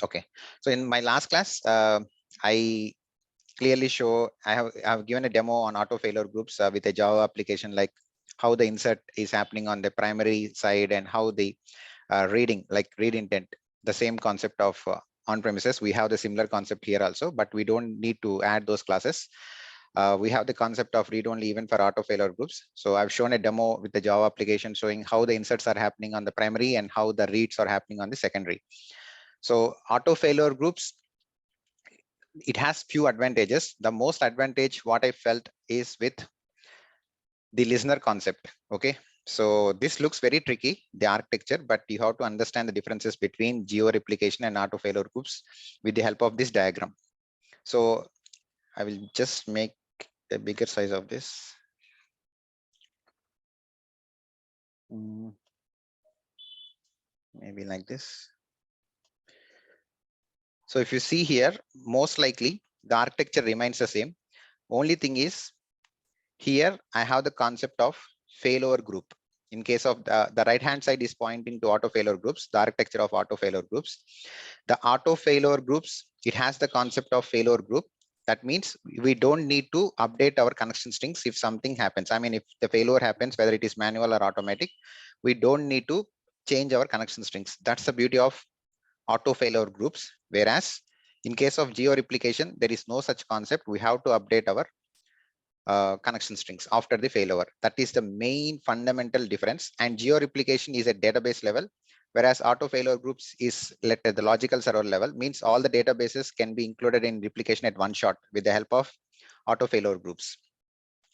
Okay, so in my last class, I clearly show I have given a demo on auto failure groups with a Java application, like how the insert is happening on the primary side and how the reading, like read intent, the same concept of on premises. We have the similar concept here also, but we don't need to add those classes. We have the concept of read only even for auto failure groups. So I've shown a demo with the Java application showing how the inserts are happening on the primary and how the reads are happening on the secondary. So auto failure groups, it has few advantages. The most advantage what I felt is with the listener concept. Okay, so this looks very tricky, the architecture, but you have to understand the differences between geo replication and auto failure groups with the help of this diagram. So I will just make a bigger size of this. Maybe like this. So if you see here, most likely the architecture remains the same. Only thing is here I have the concept of failover group. In case of the right hand side is pointing to auto failure groups, the architecture of auto failure groups. The auto failure groups, it has the concept of failure group. That means we don't need to update our connection strings if something happens. I mean, if the failure happens, whether it is manual or automatic, we don't need to change our connection strings. That's the beauty of auto failure groups. Whereas in case of geo replication, there is no such concept. We have to update our connection strings after the failover. That is the main fundamental difference. And geo replication is at database level, whereas auto failure groups is at the logical server level, means all the databases can be included in replication at one shot with the help of auto failure groups.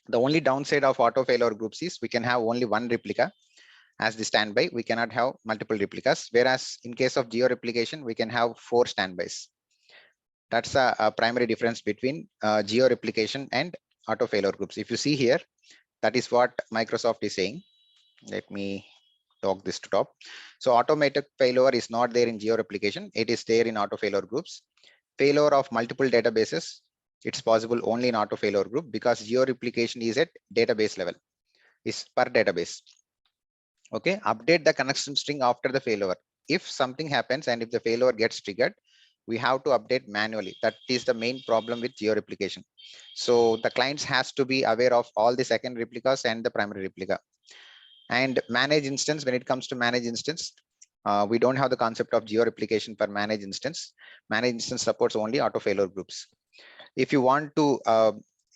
The only downside of auto failure groups is we can have only one replica as the standby. We cannot have multiple replicas, whereas in case of geo replication, we can have 4 standbys. That's a primary difference between geo replication and auto failure groups. If you see here, that is what Microsoft is saying. Let me talk this to top. So automatic failure is not there in geo replication. It is there in auto failure groups. Failure of multiple databases, it's possible only in auto failure group, because geo replication is at database level, is per database. Okay, update the connection string after the failover. If something happens and if the failover gets triggered, we have to update manually. That is the main problem with geo replication. So the clients has to be aware of all the second replicas and the primary replica. And manage instance, when it comes to manage instance, we don't have the concept of geo replication for manage instance. Manage instance supports only auto failure groups. If you want to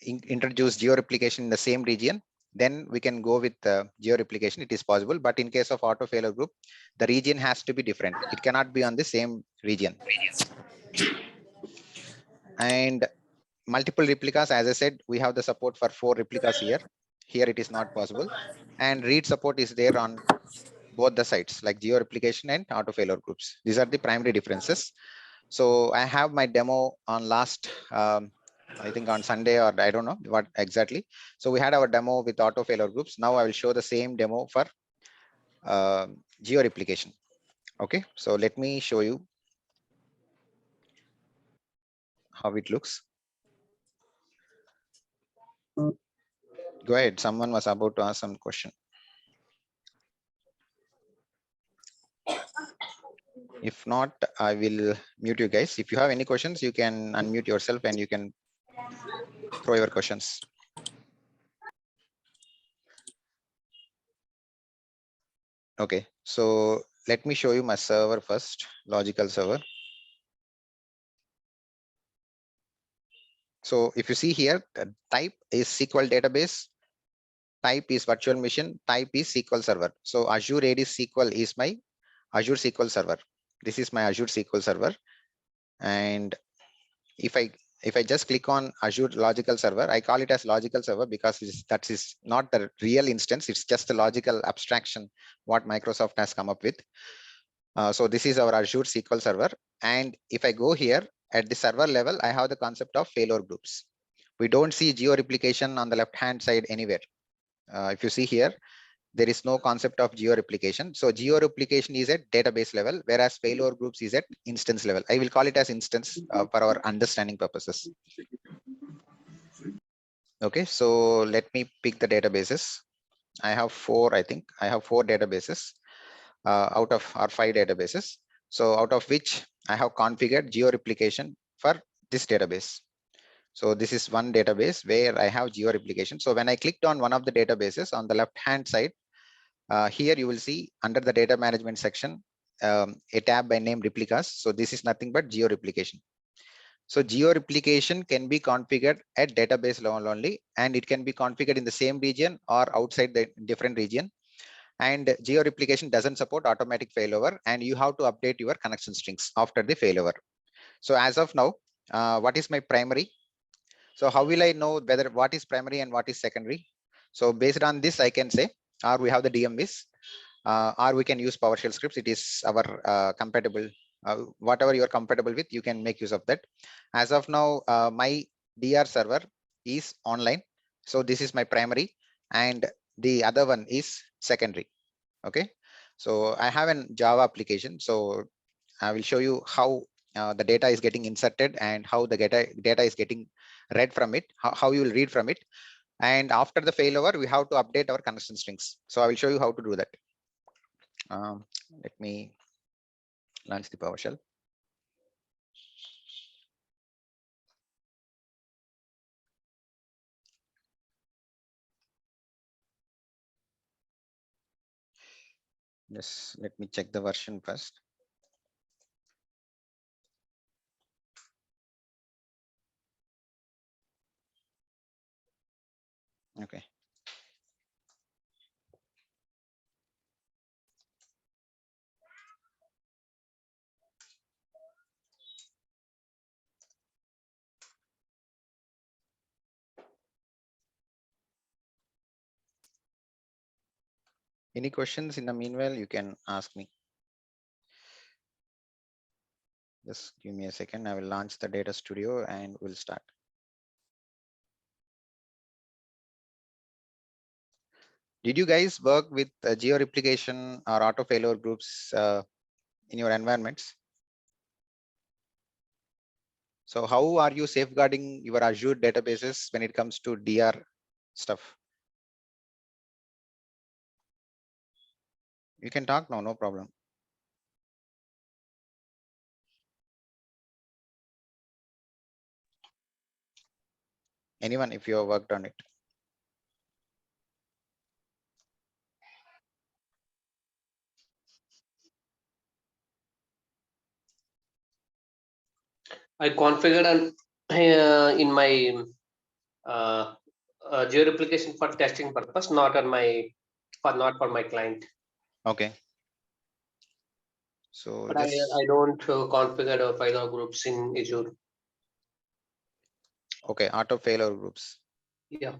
introduce geo replication in the same region, then we can go with geo replication. It is possible, but in case of auto failure group, the region has to be different. It cannot be on the same region. And multiple replicas, as I said, we have the support for 4 replicas here. Here it is not possible. And read support is there on both the sides, like geo replication and auto failure groups. These are the primary differences. So I have my demo on last, I think on Sunday, or I don't know what exactly. So we had our demo with auto failure groups. Now I will show the same demo for geo replication. Okay, so let me show you how it looks. Go ahead. Someone was about to ask some question. If not, I will mute you guys. If you have any questions, you can unmute yourself and you can throw your questions. Okay, so let me show you my server first, logical server. So if you see here, type is SQL database, type is virtual machine, type is SQL server. So Azure AD SQL is my Azure SQL server. This is my Azure SQL server. And if I just click on Azure logical server, I call it as logical server because that is not the real instance. It's just a logical abstraction what Microsoft has come up with. So this is our Azure SQL server. And if I go here at the server level, I have the concept of failure groups. We don't see geo replication on the left hand side anywhere. If you see here, there is no concept of geo replication. So geo replication is at database level, whereas failure groups is at instance level. I will call it as instance for our understanding purposes. Okay, so let me pick the databases. I have 4, I think I have 4 databases out of our 5 databases. So out of which I have configured geo replication for this database. So this is one database where I have geo replication. So when I clicked on one of the databases on the left hand side, here you will see under the data management section, a tab by name replicas. So this is nothing but geo replication. So geo replication can be configured at database level only, and it can be configured in the same region or outside the different region. And geo replication doesn't support automatic failover, and you have to update your connection strings after the failover. So as of now, what is my primary? So how will I know whether what is primary and what is secondary? So based on this, I can say, or we have the DMVs, or we can use PowerShell scripts. It is our compatible, whatever you're compatible with, you can make use of that. As of now, my DR server is online. So this is my primary, and the other one is secondary. Okay. So I have a Java application. So I will show you how the data is getting inserted and how the data is getting read from it, how you will read from it. And after the failover, we have to update our connection strings. So I will show you how to do that. Let me launch the PowerShell. Just let me check the version first. Okay. Any questions in the meanwhile, you can ask me. Just give me a second. I will launch the data studio and we'll start. Did you guys work with geo replication or auto failover groups in your environments? So how are you safeguarding your Azure databases when it comes to DR stuff? You can talk now, no problem. Anyone, if you have worked on it. I configured in my geo replication for testing purpose, not on my not for my client. Okay. So But just I don't configure file groups in Azure. okay, auto failover groups. Yeah.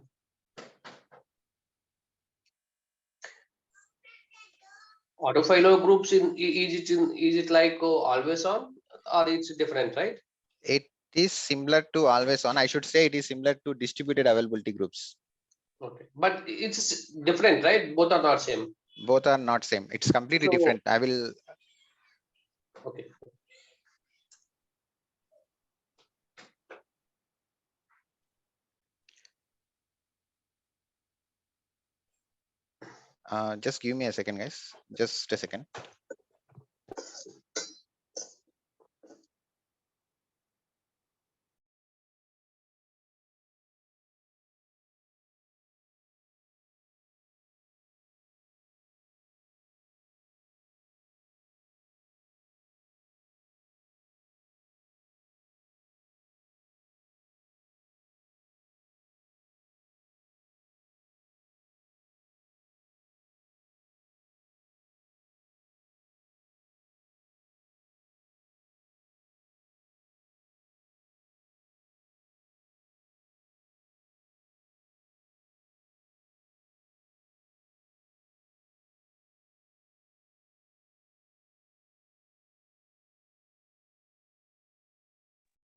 Auto file groups is it like always on, or it's different, right? It is similar to always on. I should say it is similar to distributed availability groups. Okay, but it's different, right? Both are not same. Both are not same. It's completely So, different. I will. okay. Just give me a second, guys. Just a second.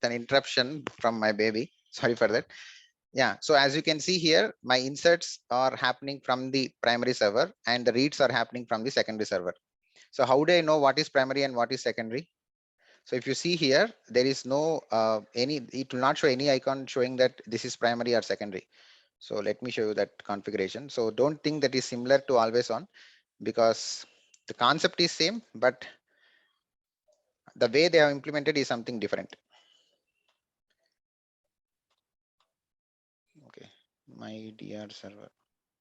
An interruption from my baby. Sorry for that. Yeah. So as you can see here, my inserts are happening from the primary server and the reads are happening from the secondary server. So how do I know what is primary and what is secondary? So if you see here, there is no it will not show any icon showing that this is primary or secondary. So let me show you that configuration. So don't think that is similar to always on, because the concept is same, but the way they have implemented is something different. Okay, my DR server.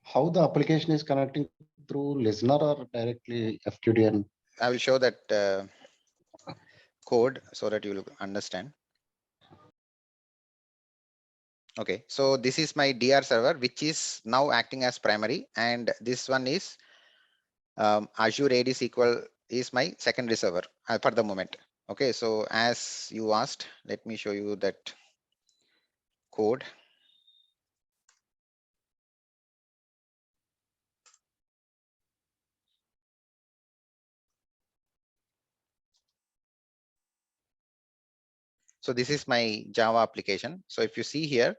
How the application is connecting through listener or directly FQDN? I will show that code so that you will understand. Okay, so this is my DR server, which is now acting as primary, and this one is Azure AD SQL is my secondary server for the moment. Okay, so as you asked, let me show you that code. So this is my Java application. So if you see here,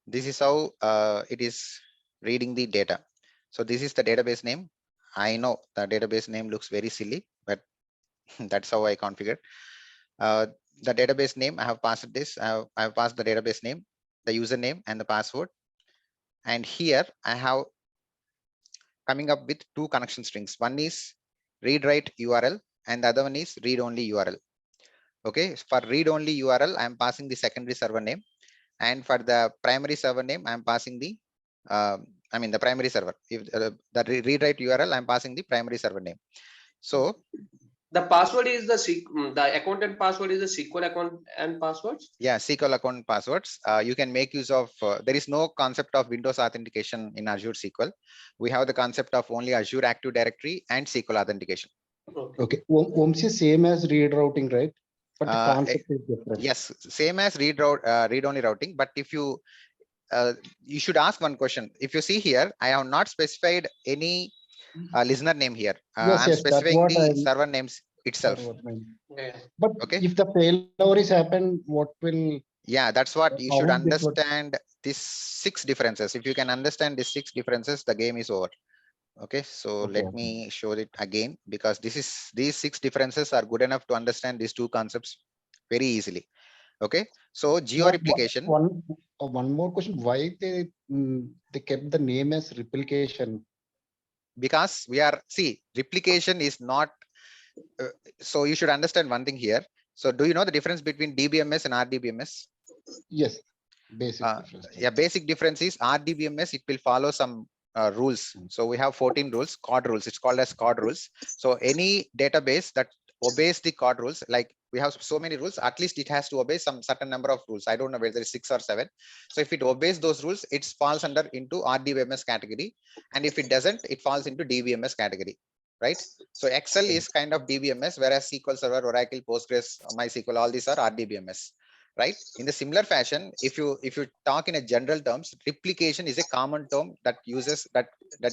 this is how it is reading the data. So this is the database name. I know the database name looks very silly, but that's how I configured. The database name, I have passed this. I have passed the database name, the username, and the password. And here I have coming up with two connection strings. One is read write URL, and the other one is read only URL. Okay, for read only URL, I am passing the secondary server name, and for the primary server name, I am passing the the primary server. If the read write URL, I'm passing the primary server name. So the password is the account and password is the SQL account and passwords. Yeah, SQL account passwords. You can make use of. There is no concept of Windows authentication in Azure SQL. We have the concept of only Azure Active Directory and SQL authentication. Okay, OMS is same as read routing, right? But the concept is different. Yes, same as read only routing. But if you you should ask one question. If you see here, I have not specified any listener name here. I'm specifying the server names itself. Yeah. But okay, if the failure is happened, what will? Yeah, that's what you should understand. These 6 differences. If you can understand these 6 differences, the game is over. Okay, so let me show it again, because these 6 differences are good enough to understand these 2 concepts very easily. Okay, so Geo Replication. One more question: why they kept the name as replication? Because replication is not. So you should understand one thing here. So do you know the difference between DBMS and RDBMS? Yes, basic difference. Yeah, basic difference is RDBMS. It will follow some rules. So we have 14 rules, CORD rules. It's called as CORD rules. So any database that obeys the CORD rules, like we have so many rules, at least it has to obey some certain number of rules. I don't know whether it's 6 or 7. So if it obeys those rules, it falls under into RDBMS category. And if it doesn't, it falls into DBMS category, right? So Excel is kind of DBMS, whereas SQL Server, Oracle, Postgres, MySQL, all these are RDBMS. Right? In the similar fashion, if you talk in a general terms, replication is a common term that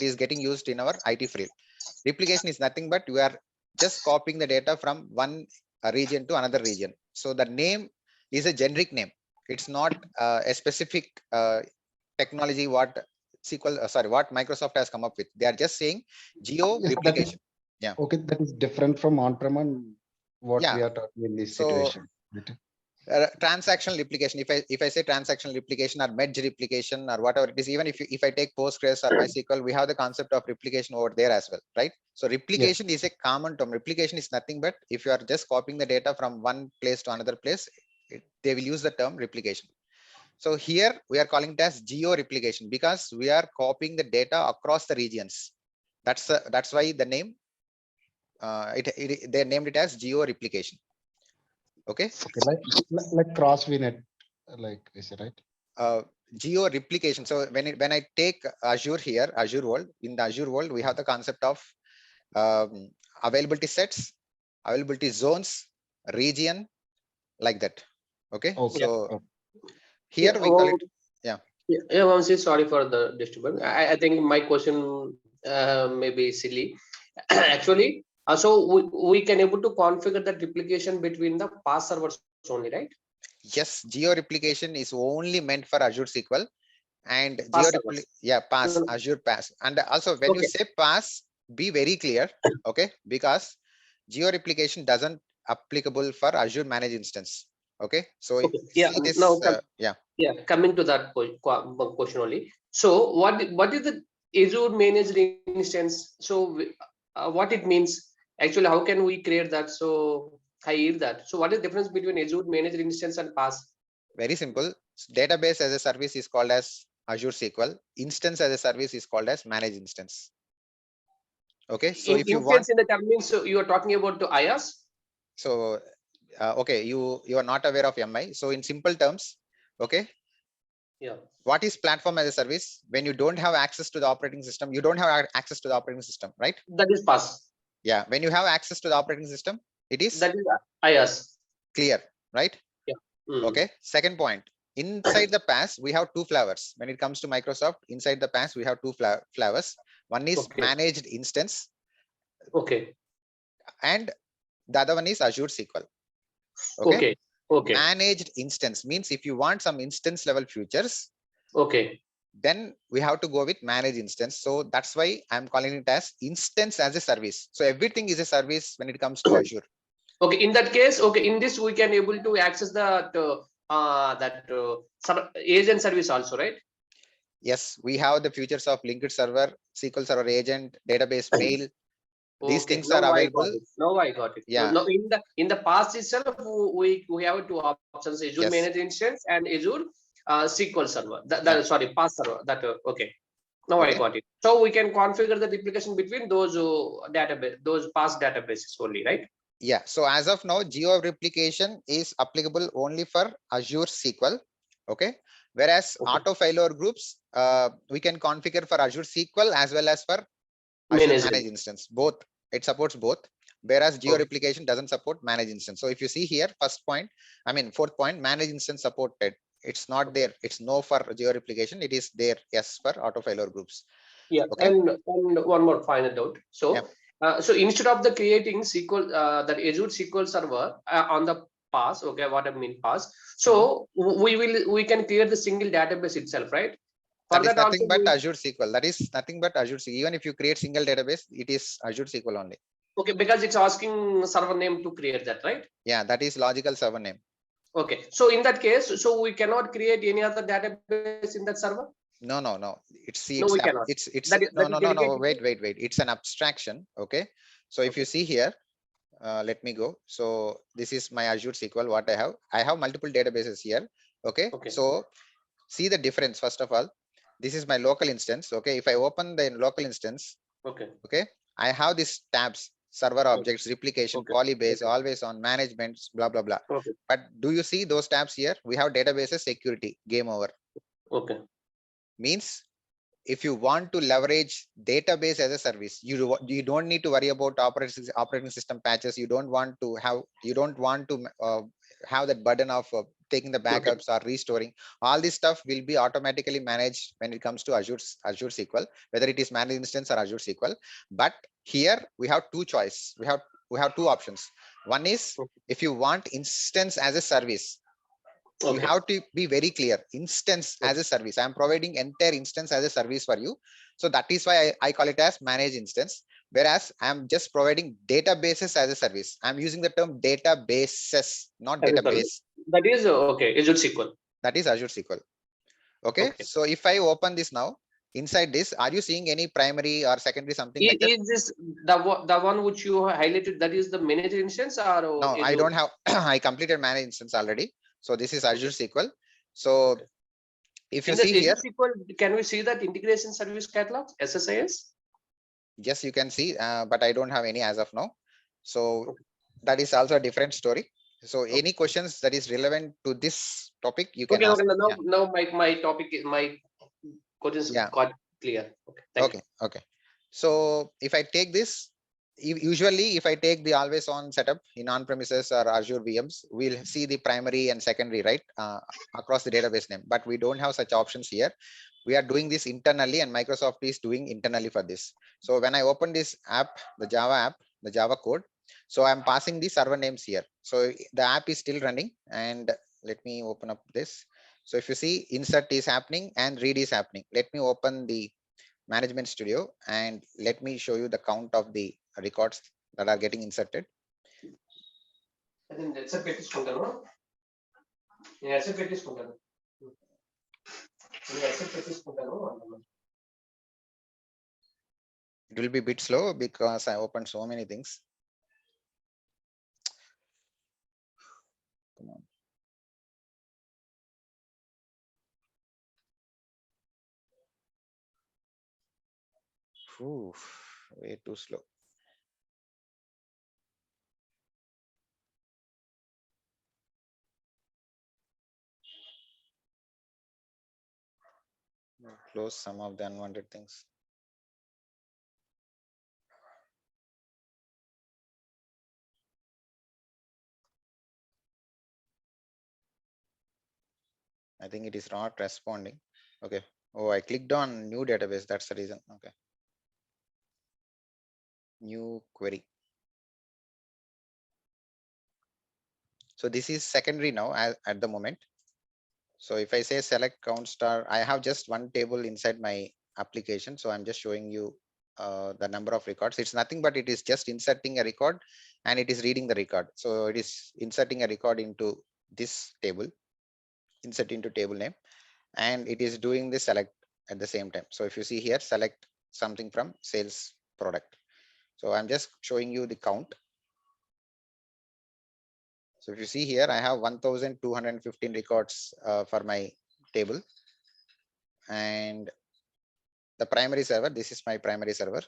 is getting used in our IT field. Replication is nothing but we are just copying the data from one region to another region. So the name is a generic name. It's not a specific technology what what Microsoft has come up with. They are just saying Geo Replication. Yeah. Okay, that is different from on-prem and what we are talking in this situation. Transactional replication. If I say transactional replication or merge replication or whatever it is, even if I take Postgres or MySQL, we have the concept of replication over there as well, right? So replication is a common term. Replication is nothing but if you are just copying the data from one place to another place, they will use the term replication. So here we are calling it as Geo Replication because we are copying the data across the regions. That's why the name they named it as Geo Replication. Okay, like cross VNet, like is it right? Geo Replication. So when I take Azure here, Azure World, in the Azure World, we have the concept of availability sets, availability zones, region, like that. Okay. So here we call it. Yeah, sorry for the disturbance. I think my question may be silly. Actually, so we can able to configure the replication between the PaaS servers only, right? Yes, Geo Replication is only meant for Azure SQL and PaaS, Azure PaaS. And also when you say PaaS, be very clear, okay? Because Geo Replication doesn't applicable for Azure Managed Instance. Okay, so coming to that question only. So what is the Azure Managed Instance? So what it means? Actually, how can we create that? So I hear that. So what is the difference between Azure managed instance and PaaS? Very simple. Database as a service is called as Azure SQL. Instance as a service is called as managed instance. Okay, so if you want, Instance in the term means you are talking about the IaaS. so okay, you are not aware of MI. So in simple terms, okay, Yeah. what is platform as a service? When you don't have access to the operating system, you don't have access to the operating system, right? That is PaaS. Yeah, when you have access to the operating system, it is That is IaaS. clear, right? Yeah. Mm. Okay, second point. Inside the PaaS, we have two flavors. When it comes to Microsoft, inside the PaaS, we have two flavors. One is Okay. managed instance, Okay. and the other one is Azure SQL. Okay. Okay. Okay. Managed instance means if you want some instance level features, Okay. then we have to go with managed instance. So that's why I'm calling it as instance as a service. So everything is a service when it comes to Azure. Okay. In that case, okay, in this we can able to access that agent service also, right? Yes, we have the features of linked server, SQL Server agent, database mail. These Okay, things now are I got available. it. Now I got it. Yeah. Now in the past itself, we have two options: Azure Yes. Managed Instance and Azure SQL Server. Yeah. Sorry, PaaS server. Okay. Now I Okay. got it. So we can configure the replication between those database, those PaaS databases only, right? Yeah. So as of now, Geo Replication is applicable only for Azure SQL. Okay. Whereas Okay. auto failover groups, we can configure for Azure SQL as well as for Azure Managed. Managed Instance. Both. It supports both. Whereas Geo Okay. Replication doesn't support Managed Instance. So if you see here, first point, I mean, fourth point, Managed Instance supported. It's not there. It's no for Geo Replication. It is there. Yes, for auto failover groups. Yeah. Okay. And one more final note. So, Yeah. so instead of the creating SQL, that Azure SQL Server on the PaaS, okay, what I mean PaaS. So we can create the single database itself, right? For That is that also nothing but Azure SQL. That is nothing but Azure SQL. Even if you create single database, it is Azure SQL only. okay, because it's asking server name to create that, right? Yeah, that is logical server name. Okay, so in that case, so we cannot create any other database in that server. No. It's No, we cannot. it's That is no. delegated. Wait. It's an abstraction. Okay. So if you see here, let me go. So this is my Azure SQL. What I have. I have multiple databases here. Okay. Okay. So see the difference. First of all, this is my local instance. Okay. If I open the local instance, Okay. okay, I have these tabs: server objects, replication, Okay. polybase, always on, management, blah blah blah. Okay. But do you see those tabs here? We have databases, security, game over. Okay. Means if you want to leverage database as a service, you don't need to worry about operating system patches. You don't want to have that burden of taking the backups or restoring. All this stuff will be automatically managed when it comes to Azure SQL, whether it is managed instance or Azure SQL. But here we have two choice. We have two options. One is if you want instance as a service, you have to be very clear. Instance as a service. I'm providing entire instance as a service for you. So that is why I call it as managed instance. Whereas I'm just providing databases as a service. I'm using the term databases, not database. That is okay. Azure SQL. That is Azure SQL. Okay. So if I open this now, inside this, are you seeing any primary or secondary something like that? Is this the one which you highlighted? That is the managed instance, or no? I don't have. I completed managed instance already. So this is Azure SQL. So if you see here, SQL, can we see that integration service catalog, SSIS? Yes, you can see, but I don't have any as of now. So that is also a different story. So any questions that is relevant to this topic, you can ask. Now my topic is my questions got clear. Okay. So if I take this, usually if I take the always on setup in on-premises or Azure VMs, we'll see the primary and secondary, right, across the database name, but we don't have such options here. We are doing this internally and Microsoft is doing internally for this. So when I open this app, the Java code, so I'm passing the server names here. So the app is still running, and let me open up this. So if you see, insert is happening and read is happening. Let me open the Management Studio and let me show you the count of the records that are getting inserted. It will be a bit slow because I opened so many things. Ooh, way too slow. Close some of the unwanted things. I think it is not responding. Okay. Oh, I clicked on new database. That's the reason. Okay. New query. So this is secondary now at the moment. So if I say select count star, I have just one table inside my application. So I'm just showing you the number of records. It's nothing but it is just inserting a record and it is reading the record. So it is inserting a record into this table, insert into table name, and it is doing the select at the same time. So if you see here, select something from sales product. So I'm just showing you the count. So if you see here, I have 1,215 records for my table, and the primary server, this is my primary server.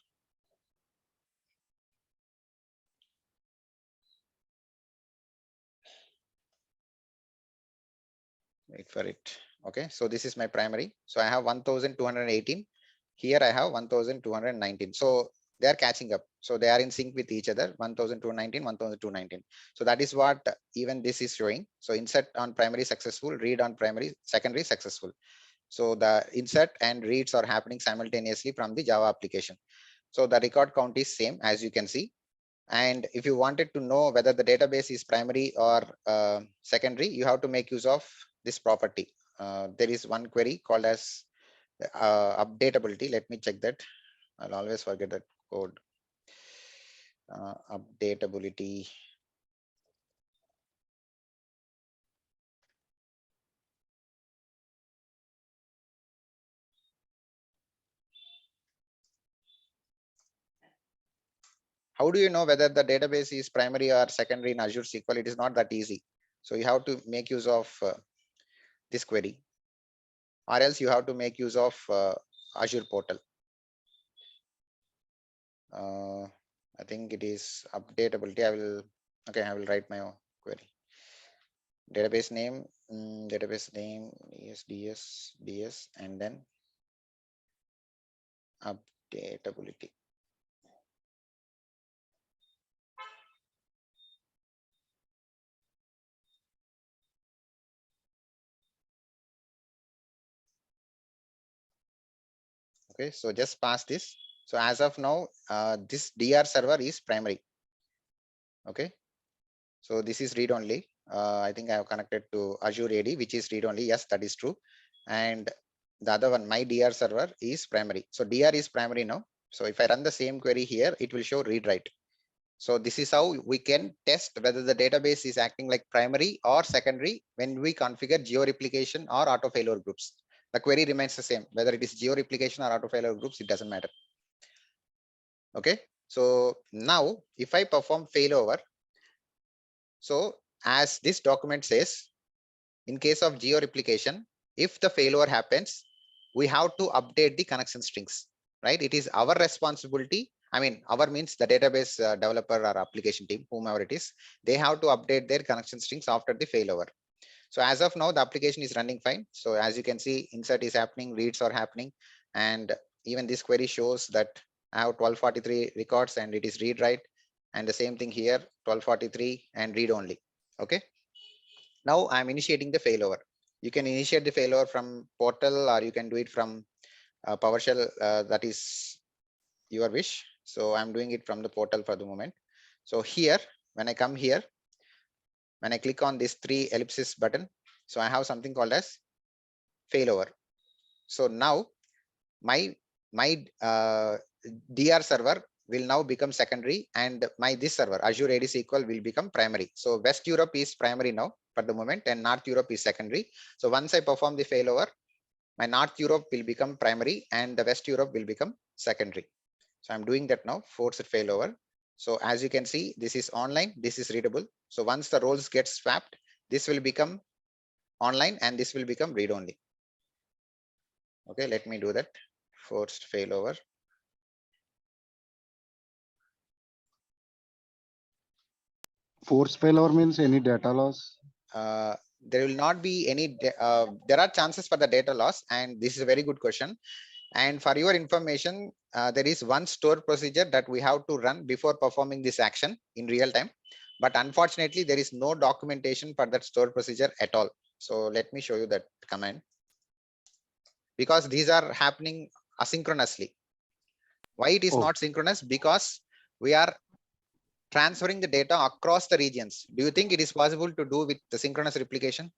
Wait for it. Okay, so this is my primary. So I have 1,218. Here I have 1,219. So they are catching up. So they are in sync with each other. 1,219, 1,219. So that is what even this is showing. So insert on primary successful, read on primary, secondary successful. So the insert and reads are happening simultaneously from the Java application. So the record count is same, as you can see. And if you wanted to know whether the database is primary or secondary, you have to make use of this property. There is one query called as updatability. Let me check that. I'll always forget that code. Updatability. How do you know whether the database is primary or secondary in Azure SQL? It is not that easy. So you have to make use of this query, or else you have to make use of Azure portal. I think it is updatability. I will write my own query. Database name, ds, and then updatability. Okay, so just pass this. So as of now, this DR server is primary. Okay, so this is read only. I think I have connected to Azure AD, which is read only. Yes, that is true. And the other one, my DR server is primary. So DR is primary now. So if I run the same query here, it will show read write. So this is how we can test whether the database is acting like primary or secondary when we configure geo replication or auto failover groups. The query remains the same, whether it is geo replication or auto failover groups, it doesn't matter. Okay, so now if I perform failover, so as this document says, in case of geo replication, if the failover happens, we have to update the connection strings, right? It is our responsibility. I mean, our means the database developer or application team, whomever it is, they have to update their connection strings after the failover. So as of now, the application is running fine. So as you can see, insert is happening, reads are happening, and even this query shows that I have 1243 records and it is read write, and the same thing here, 1243 and read only. Okay. Now I'm initiating the failover. You can initiate the failover from portal, or you can do it from PowerShell. That is your wish. So I'm doing it from the portal for the moment. So here, when I come here, when I click on this 3 ellipses button, so I have something called as failover. So now my DR server will now become secondary, and my this server Azure AD SQL will become primary. So West Europe is primary now for the moment, and North Europe is secondary. So once I perform the failover, my North Europe will become primary and the West Europe will become secondary. So I'm doing that now, forced failover. So as you can see, this is online, this is readable. So once the roles get swapped, this will become online and this will become read only. Okay, let me do that. Forced failover. Force failover means any data loss. There will not be any, there are chances for the data loss, and this is a very good question. And for your information, there is one store procedure that we have to run before performing this action in real time. But unfortunately, there is no documentation for that store procedure at all. So let me show you that command, because these are happening asynchronously. Why it is Oh. not synchronous? Because we are transferring the data across the regions. Do you think it is possible to do with the synchronous replication?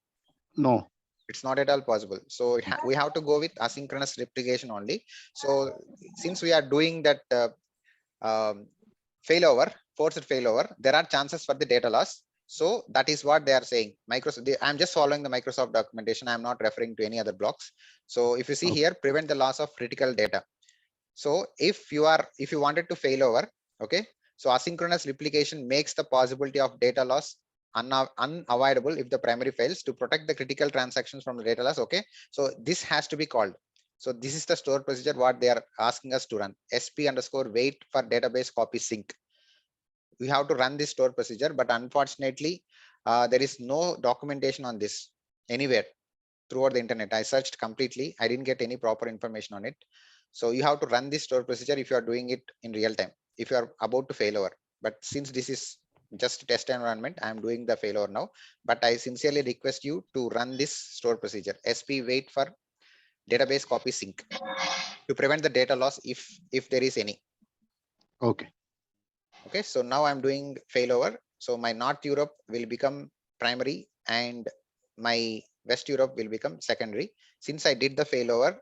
No. It's not at all possible. So we have to go with asynchronous replication only. So since we are doing that failover, forced failover, there are chances for the data loss. So that is what they are saying. Microsoft, I'm just following the Microsoft documentation. I'm not referring to any other blocks. So if you see here, prevent the loss of critical data. So if you wanted to failover, okay, so asynchronous replication makes the possibility of data loss unavoidable if the primary fails to protect the critical transactions from the data loss. Okay, so this has to be called. So this is the store procedure what they are asking us to run. SP underscore wait for database copy sync. We have to run this store procedure, but unfortunately, there is no documentation on this anywhere throughout the internet. I searched completely. I didn't get any proper information on it. So you have to run this store procedure if you are doing it in real time, if you are about to failover. But since this is just test environment, I'm doing the failover now. But I sincerely request you to run this store procedure. SP wait for database copy sync to prevent the data loss if there is any. Okay. Okay, so now I'm doing failover. So my North Europe will become primary and my West Europe will become secondary. Since I did the failover,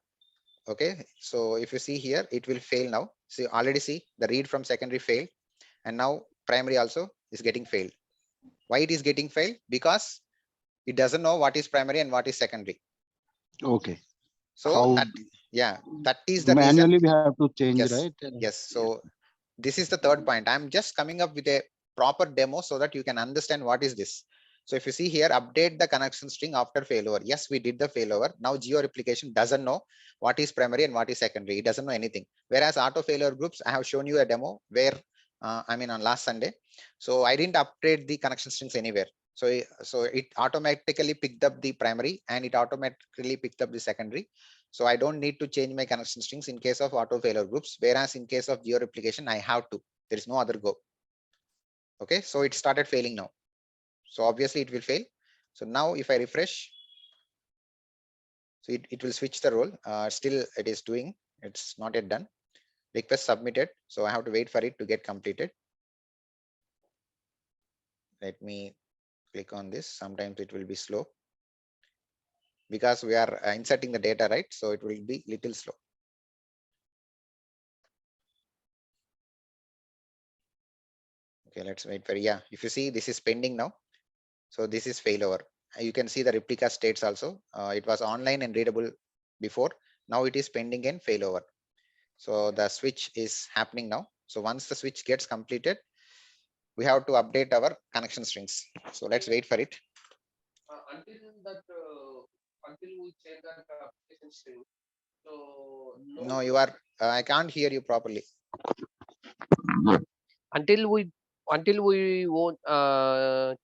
okay, so if you see here, it will fail now. So you already see the read from secondary failed, and now primary also is getting failed. Why it is getting failed? Because it doesn't know what is primary and what is secondary. Okay. So How that is the reason. manually we have to change, Yes, right? yes. So this is the third point. I'm just coming up with a proper demo so that you can understand what is this. So if you see here, update the connection string after failover. Yes, we did the failover. Now Geo Replication doesn't know what is primary and what is secondary. It doesn't know anything. Whereas auto failure groups, I have shown you a demo where, on last Sunday. So I didn't update the connection strings anywhere. So it automatically picked up the primary and it automatically picked up the secondary. So I don't need to change my connection strings in case of auto failure groups. Whereas in case of Geo Replication, I have to. There is no other go. Okay, so it started failing now. So obviously it will fail. So now if I refresh, so it will switch the role. Still it is doing, it's not yet done. Request submitted. So I have to wait for it to get completed. Let me click on this. Sometimes it will be slow because we are inserting the data, right? So it will be little slow. Okay, let's wait for, yeah, if you see this is pending now. So this is failover. You can see the replica states also. It was online and readable before. Now it is pending and failover. So the switch is happening now. So once the switch gets completed, we have to update our connection strings. So let's wait for it. Until we change that application string. So No, you are, I can't hear you properly. until we won't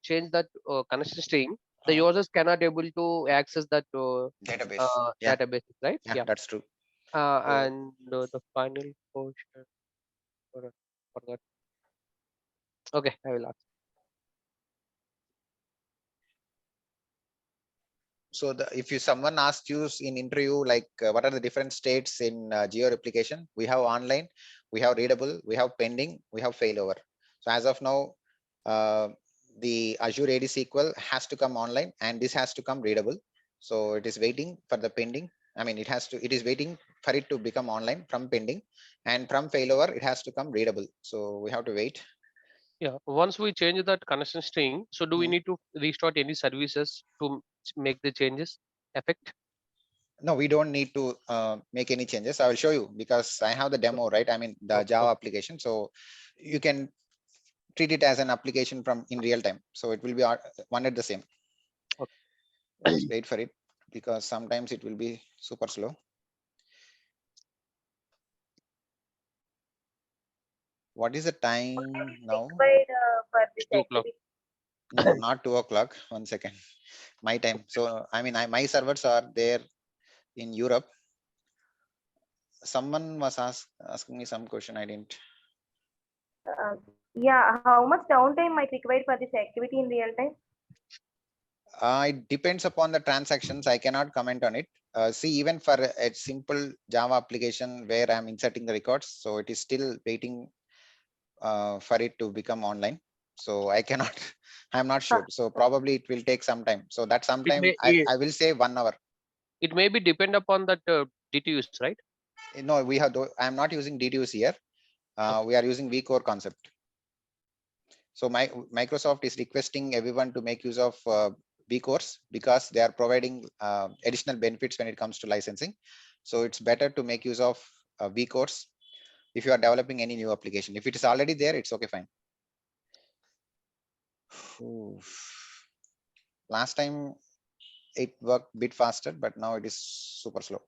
change that connection string, the users cannot able to access that Database. Yeah, database, right? yeah, that's true. And the final portion. Forgot. Okay, I will ask. So if someone asks you in interview, like what are the different states in Geo Replication? We have online, we have readable, we have pending, we have failover. So as of now, the Azure AD SQL has to come online and this has to come readable. So it is waiting for the pending. It is waiting for it to become online from pending, and from failover, it has to come readable. So we have to wait. Yeah, once we change that connection string, so do we need to restart any services to make the changes effect? No, we don't need to make any changes. I will show you because I have the demo, right? The Java application. So you can treat it as an application from in real time. So it will be one at the same. Okay. Let's wait for it because sometimes it will be super slow. What is the time now? It's 2 o'clock. No, not 2 o'clock. 1 second. My time. So I mean, my servers are there in Europe. Someone was asking me some question. I didn't. Yeah, how much downtime might require for this activity in real time? It depends upon the transactions. I cannot comment on it. See, even for a simple Java application where I'm inserting the records, so it is still waiting for it to become online. So I cannot, I'm not sure. So probably it will take some time. So that sometime I will say 1 hour. It may be depend upon that DTUs, right? No, we have, I'm not using DTUs here. We are using vCore concept. So Microsoft is requesting everyone to make use of vCores because they are providing additional benefits when it comes to licensing. So it's better to make use of vCores if you are developing any new application. If it is already there, it's okay, fine. Last time it worked a bit faster, but now it is super slow.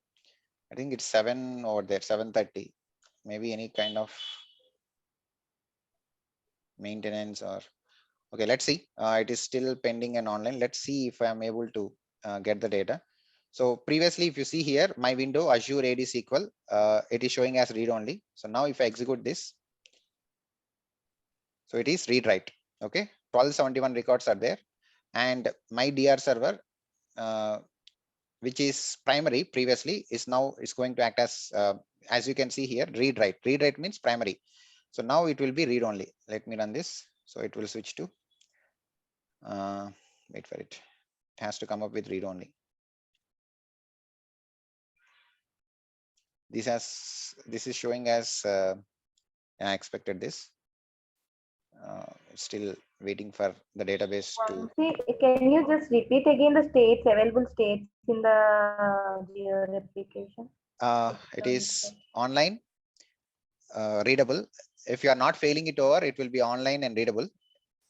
I think it's 7 over there, 7:30. Maybe any kind of maintenance or okay, let's see. It is still pending and online. Let's see if I'm able to get the data. So previously, if you see here, my window Azure AD SQL, it is showing as read only. So now if I execute this, so it is read write. Okay, 1271 records are there, and my DR server, which is primary previously, is now is going to act as you can see here, read write. Read write means primary. So now it will be read only. Let me run this. So it will switch to. Wait for it. It has to come up with read only. This is showing as I expected this. Still waiting for the database to. Can you just repeat again the states, available states in the Geo Replication? It is online, readable. If you are not failing it over, it will be online and readable.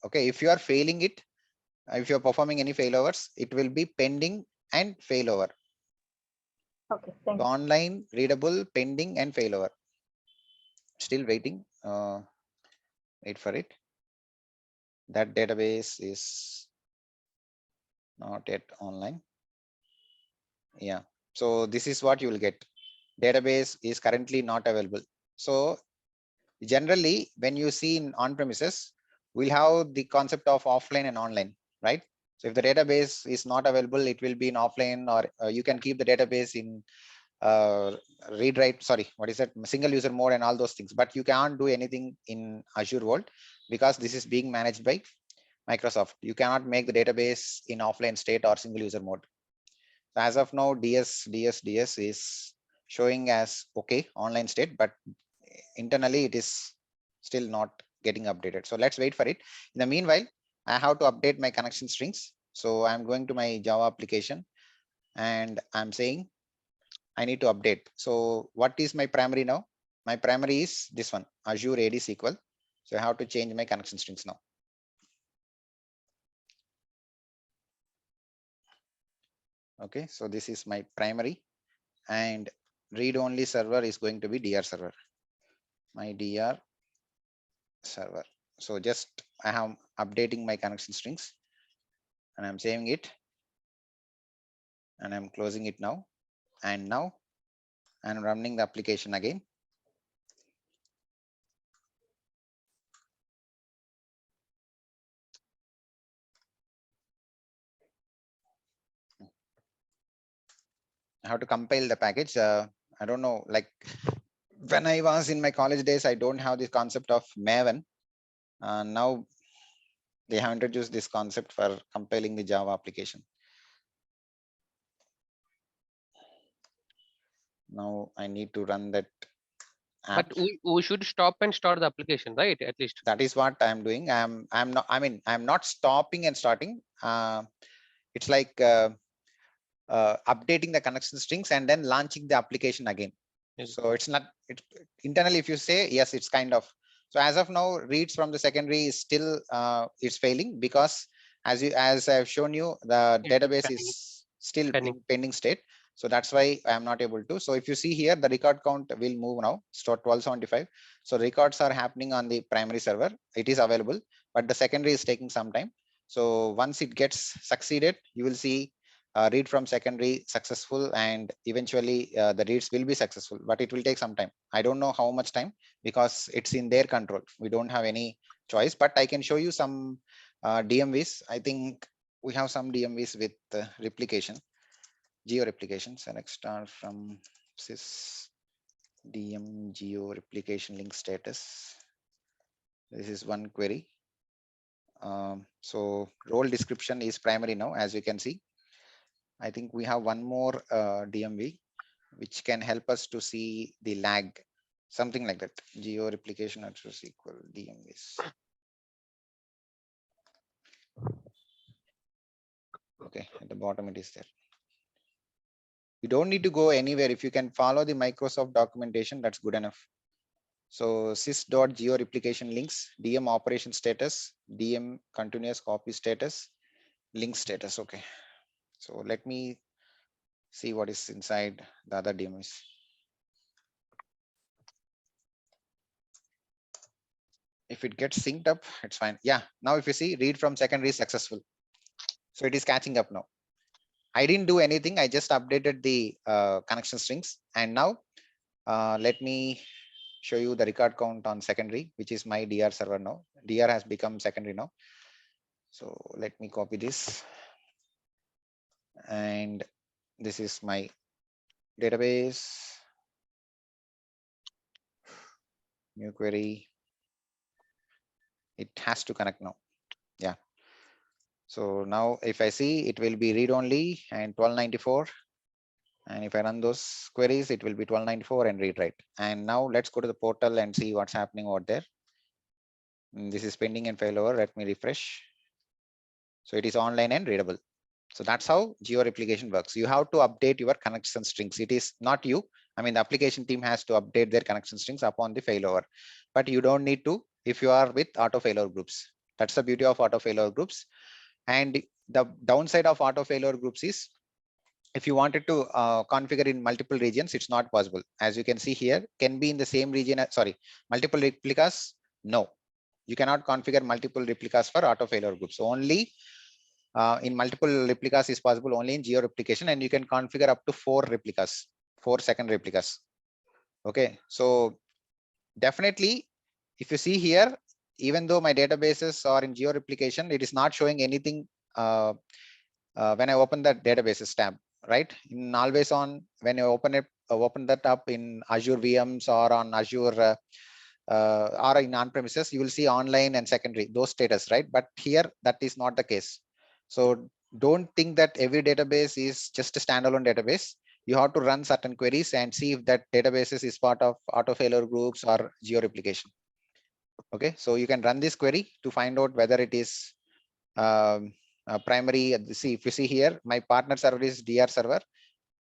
Okay, if you are failing it, if you are performing any failovers, it will be pending and failover. Okay, thank you. Online, readable, pending and failover. Still waiting. Wait for it. That database is not yet online. Yeah, so this is what you will get. Database is currently not available. So generally, when you see in on-premises, we'll have the concept of offline and online, right? So if the database is not available, it will be in offline, or you can keep the database in read write, sorry, what is that, single user mode and all those things, but you can't do anything in Azure world because this is being managed by Microsoft. You cannot make the database in offline state or single user mode. So as of now, DS is showing as okay online state, but internally it is still not getting updated. So let's wait for it. In the meanwhile, I have to update my connection strings. So I'm going to my Java application and I'm saying I need to update. So what is my primary now? My primary is this one, Azure AD SQL. So I have to change my connection strings now. Okay, so this is my primary and read-only server is going to be DR server. My DR server. So just I am updating my connection strings and I'm saving it and I'm closing it now. And now I'm running the application again. I have to compile the package. I don't know, like when I was in my college days, I don't have this concept of Maven. Now they have introduced this concept for compiling the Java application. Now I need to run that app. But we should stop and start the application, right? At least. That is what I'm doing. I'm not, I mean, I'm not stopping and starting. It's like updating the connection strings and then launching the application again. So it's not, internally, if you say yes, it's kind of. So as of now, reads from the secondary is still it's failing because as I've shown you, the database is still in pending state. So that's why I'm not able to. So if you see here, the record count will move now. Start 1275. So records are happening on the primary server. It is available, but the secondary is taking some time. So once it gets succeeded, you will see read from secondary successful, and eventually the reads will be successful, but it will take some time. I don't know how much time, because it's in their control. We don't have any choice, but I can show you some DMVs. I think we have some DMVs with replication, geo replication. Select start from sys DM geo replication link status. This is one query. So role description is primary now, as you can see. I think we have one more DMV which can help us to see the lag, something like that. Geo replication Azure SQL DMVs. Okay, at the bottom it is there. You don't need to go anywhere. If you can follow the Microsoft documentation, that's good enough. So sys.geo replication links, DM operation status, DM continuous copy status, link status. Okay. So let me see what is inside the other DMs. If it gets synced up, it's fine. Yeah, now if you see read from secondary is successful. So it is catching up now. I didn't do anything. I just updated the connection strings. And now let me show you the record count on secondary, which is my DR server now. DR has become secondary now. So let me copy this. And this is my database. New query. It has to connect now. Yeah. So now if I see, it will be read only and 1294. And if I run those queries, it will be 1294 and read write. And now let's go to the portal and see what's happening over there. This is pending and failover. Let me refresh. So it is online and readable. So that's how geo replication works. You have to update your connection strings. It is not you. I mean, the application team has to update their connection strings upon the failover, but you don't need to if you are with auto failover groups. That's the beauty of auto failover groups. And the downside of auto failover groups is if you wanted to configure in multiple regions, it's not possible. As you can see here, can be in the same region. Sorry, multiple replicas. No, you cannot configure multiple replicas for auto failover groups. Only in multiple replicas is possible only in geo replication, and you can configure up to 4 replicas, 4 second replicas. Okay, so definitely, if you see here, even though my databases are in geo replication, it is not showing anything when I open that databases tab, right? In always on, when you open it, open that up in Azure VMs or on Azure or in on-premises, you will see online and secondary, those status, right? But here that is not the case. So don't think that every database is just a standalone database. You have to run certain queries and see if that databases is part of auto failure groups or geo replication. Okay, so you can run this query to find out whether it is primary. See, if you see here, my partner server is DR server,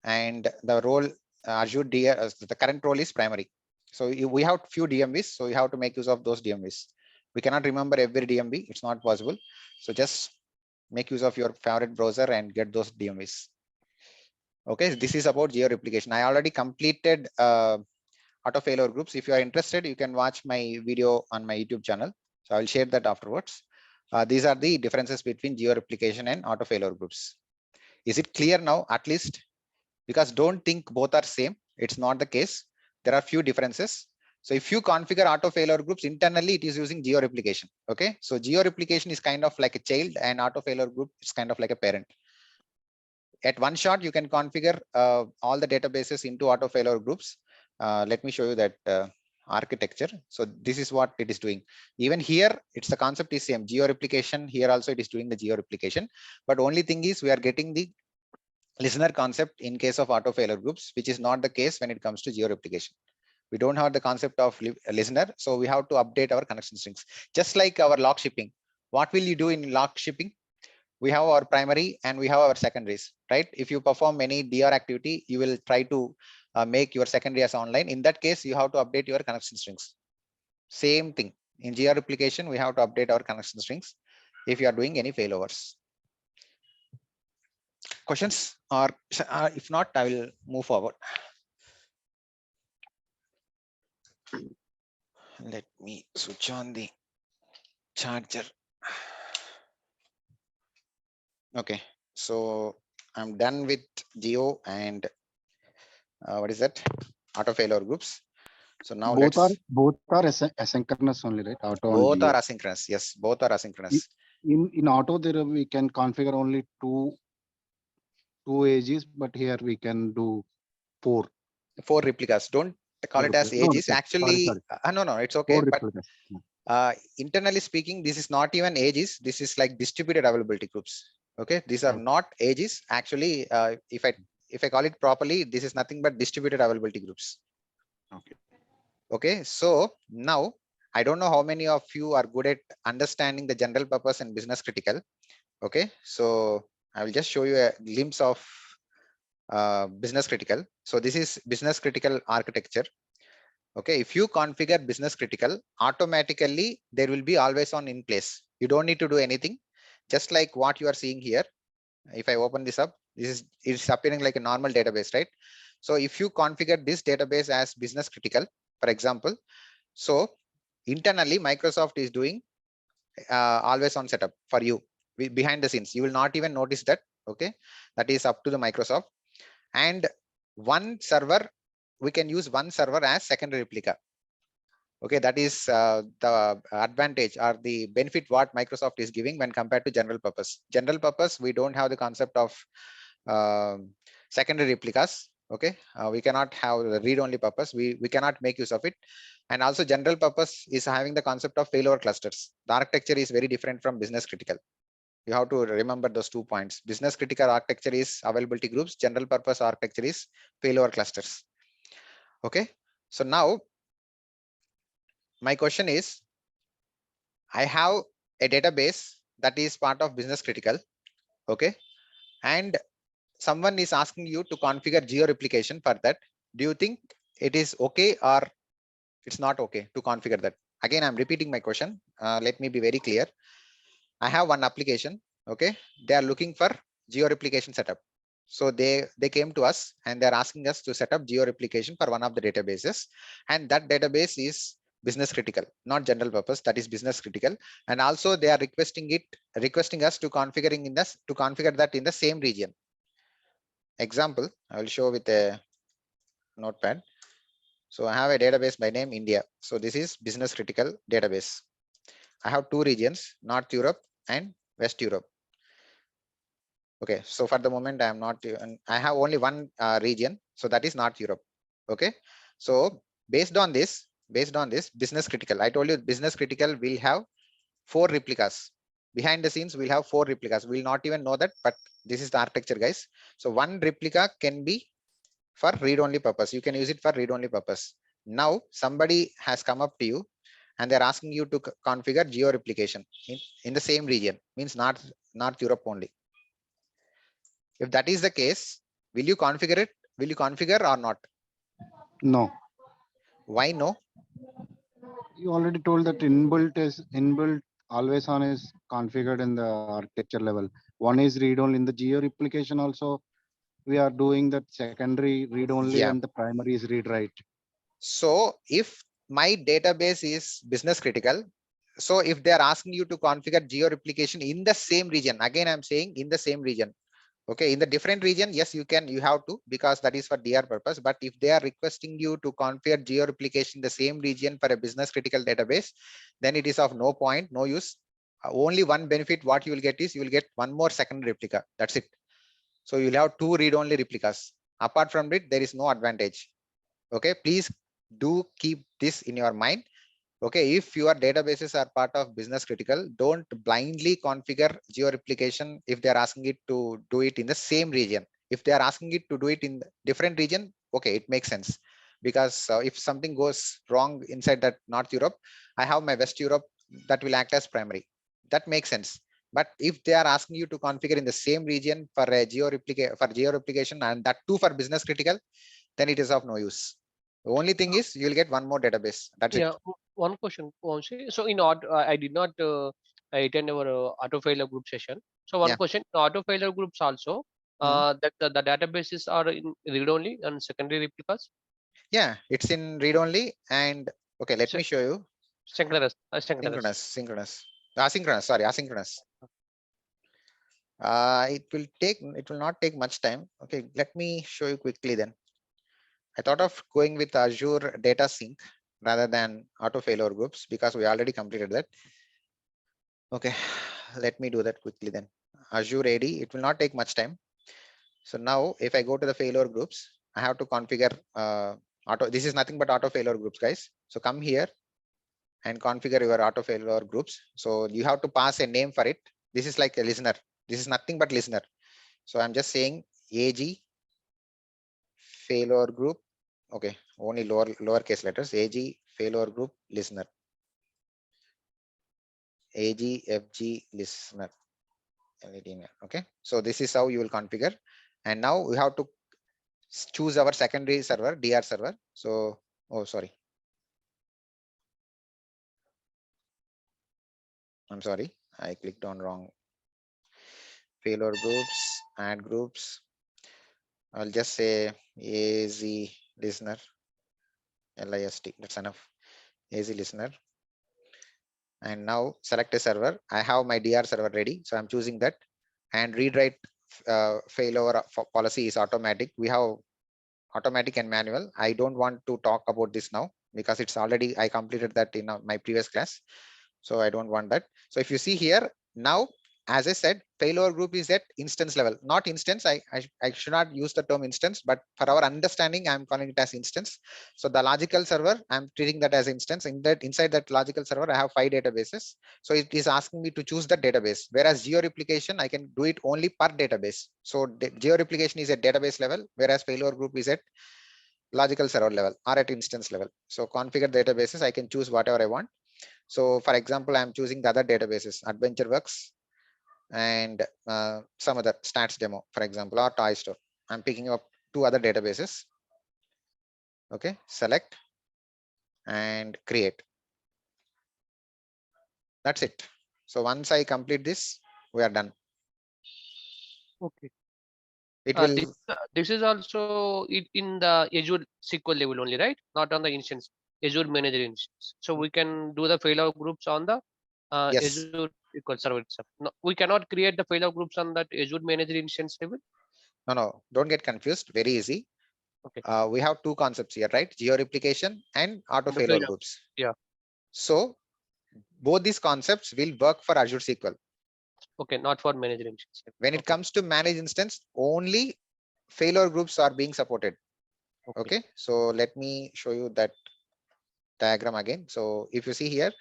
and the role Azure DR, the current role is primary. So we have few DMVs, so you have to make use of those DMVs. We cannot remember every DMV; it's not possible. So just make use of your favorite browser and get those DMVs. Okay, this is about geo replication. I already completed auto failure groups. If you are interested, you can watch my video on my YouTube channel. So I will share that afterwards. These are the differences between geo replication and auto failure groups. Is it clear now, at least? Because don't think both are same. It's not the case. There are few differences. So if you configure auto failure groups internally, it is using geo replication. Okay, so geo replication is kind of like a child, and auto failure group is kind of like a parent. At one shot, you can configure all the databases into auto failure groups. Let me show you that architecture. So this is what it is doing. Even here, it's the concept is same. Geo replication, here also it is doing the geo replication. But only thing is we are getting the listener concept in case of auto failure groups, which is not the case when it comes to geo replication. We don't have the concept of listener, so we have to update our connection strings. Just like our log shipping. What will you do in log shipping? We have our primary and we have our secondaries, right? If you perform any DR activity, you will try to make your secondary as online. In that case, you have to update your connection strings. Same thing. In geo replication, we have to update our connection strings if you are doing any failovers. Questions? Or if not, I will move forward. Let me switch on the charger. Okay, so I'm done with Geo and what is that? Auto failure groups. So now Both let's are asynchronous only, right? Auto and both are Geo. asynchronous. Yes, both are asynchronous. In auto, there we can configure only two ages, but here we can do four. 4 replicas. Don't call it as No, ages. Actually, sorry. no, it's okay. Four But replicas. internally speaking, this is not even ages. This is like distributed availability groups. Okay, these are Okay. not ages. Actually, if I call it properly, this is nothing but distributed availability groups. Okay. Okay, so now I don't know how many of you are good at understanding the general purpose and business critical. Okay, so I will just show you a glimpse of business critical. So this is business critical architecture. Okay, if you configure business critical, automatically there will be always on in place. You don't need to do anything, just like what you are seeing here. If I open this up, it's appearing like a normal database, right? So if you configure this database as business critical, for example, so internally Microsoft is doing always on setup for you behind the scenes. You will not even notice that. Okay, that is up to the Microsoft. And one server, we can use one server as secondary replica. Okay, that is the advantage or the benefit what Microsoft is giving when compared to general purpose. General purpose, we don't have the concept of secondary replicas. Okay, we cannot have the read-only purpose. We cannot make use of it. And also general purpose is having the concept of failover clusters. The architecture is very different from business critical. You have to remember those 2 points. Business critical architecture is availability groups. General purpose architecture is failover clusters. Okay, so now my question is, I have a database that is part of business critical. Okay, and someone is asking you to configure geo replication for that. Do you think it is okay or it's not okay to configure that? Again, I'm repeating my question. Let me be very clear. I have one application. Okay, they are looking for geo replication setup. So they came to us and they're asking us to set up geo replication for one of the databases, and that database is business critical, not general purpose. That is business critical. And also they are requesting us to configure that in the same region. Example, I will show with a notepad. So I have a database by name India. So this is business critical database. I have 2 regions, North Europe and West Europe. Okay, so for the moment I am not, I have only one region, so that is North Europe. Okay, so based on this business critical, I told you business critical will have 4 replicas. Behind the scenes we'll have 4 replicas. We'll not even know that, but this is the architecture, guys. So one replica can be for read-only purpose. You can use it for read-only purpose. Now somebody has come up to you and they're asking you to configure geo replication in the same region, means North Europe only. If that is the case, will you configure it? Will you configure or not? No. Why no? You already told that inbuilt always on is configured in the architecture level. One is read only. In the geo replication also, we are doing that secondary read only Yeah. and the primary is read write. So if my database is business critical, so if they are asking you to configure geo replication in the same region, again I'm saying in the same region. Okay, in the different region, yes, you have to, because that is for DR purpose. But if they are requesting you to configure geo replication in the same region for a business critical database, then it is of no point, no use. Only one benefit what you will get is you will get one more second replica. That's it. So you'll have 2 read-only replicas. Apart from it, there is no advantage. Okay, please do keep this in your mind. Okay, if your databases are part of business critical, don't blindly configure geo replication if they are asking it to do it in the same region. If they are asking it to do it in different region, okay, it makes sense. Because if something goes wrong inside that North Europe, I have my West Europe that will act as primary. That makes sense. But if they are asking you to configure in the same region for a geo replication and that too for business critical, then it is of no use. The only thing is you'll get one more database. That's it. One question, Vamsi. So in auto, I did not attend our auto failure group session. So one Yeah. question, auto failure groups also, that the databases are in read only and secondary replicas. Yeah, it's in read only. And okay, let me show you. Synchronous. Synchronous. Asynchronous. Sorry, asynchronous. It will not take much time. Okay, let me show you quickly then. I thought of going with Azure Data Sync rather than auto failure groups because we already completed that. Okay, let me do that quickly then. Azure AD, it will not take much time. So now if I go to the failure groups, I have to configure auto. This is nothing but auto failure groups, guys. So come here and configure your auto failure groups. So you have to pass a name for it. This is like a listener. This is nothing but listener. So I'm just saying AG failure group. Okay, only lowercase letters. AG failure group listener. AG FG listener. Okay, so this is how you will configure. And now we have to choose our secondary server, DR server. So, oh, sorry. I'm sorry, I clicked on wrong. Failure groups, add groups. I'll just say AZ listener, LIST, that's enough. AZ listener. And now select a server. I have my DR server ready. So I'm choosing that, and read write failover policy is automatic. We have automatic and manual. I don't want to talk about this now because it's already, I completed that in my previous class. So I don't want that. So if you see here now, as I said, failover group is at instance level, not instance. I should not use the term instance, but for our understanding, I'm calling it as instance. So the logical server, I'm treating that as instance. Inside that logical server, I have 5 databases. So it is asking me to choose the database. Whereas Geo Replication, I can do it only per database. So Geo Replication is at database level, whereas failover group is at logical server level or at instance level. So configure databases, I can choose whatever I want. So for example, I'm choosing the other databases, AdventureWorks and some other stats demo, for example, or Toy Store. I'm picking up 2 other databases. Okay, select and create. That's it. So once I complete this, we are done. Okay. It will. This is also in the Azure SQL level only, right? Not on the instance, Azure Manager instance. So we can do the failover groups on the Yes. Azure SQL server itself. No, we cannot create the failover groups on that Azure Manager instance level. No, don't get confused. Very easy. Okay. We have 2 concepts here, right? Geo replication and auto The failure failover. groups. Yeah. So both these concepts will work for Azure SQL. Okay, not for manager instance. When it comes to manage instance, only failure groups are being supported. Okay, so let me show you that diagram again. So if you see here,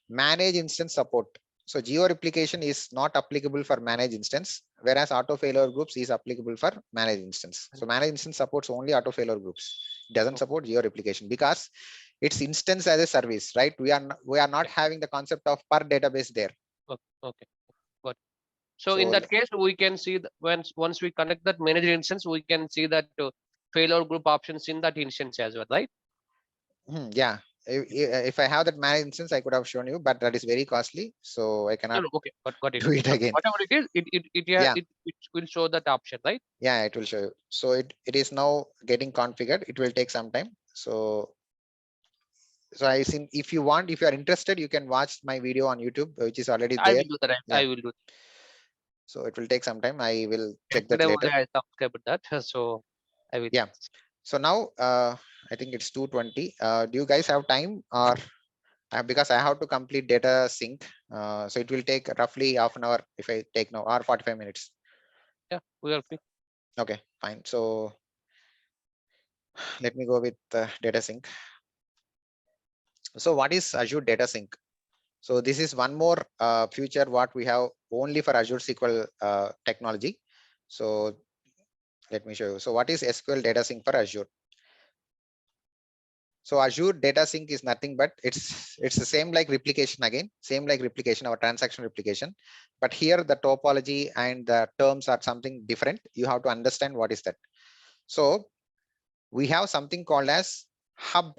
manage instance support. So Geo replication is not applicable for manage instance, whereas auto failure groups is applicable for manage instance. So manage instance supports only auto failure groups. It doesn't support Geo replication because it's instance as a service, right? We are not having the concept of per database there. Okay. Got it. So in that case, we can see that once we connect that manager instance, we can see that failure group options in that instance as well, right? Yeah. If I have that managed instance, I could have shown you, but that is very costly. So I cannot Okay, got it. do it again. Whatever it is, it will show that option, right? Yeah, it will show you. So it is now getting configured. It will take some time. So I think if you want, if you are interested, you can watch my video on YouTube, which is already there. I will do that. Yeah. I will do. So it will take some time. I will check that Today later. only I subscribed that, so I will. Yeah. So now I think it's 2:20. Do you guys have time, or because I have to complete data sync, so it will take roughly half an hour if I take now, or 45 minutes. Yeah, we are free. Okay, fine. So let me go with data sync. So what is Azure Data Sync? So this is one more feature what we have only for Azure SQL technology. So let me show you. So what is SQL Data Sync for Azure? So Azure Data Sync is nothing but it's the same like replication again, same like replication, our transaction replication. But here the topology and the terms are something different. You have to understand what is that. So we have something called as hub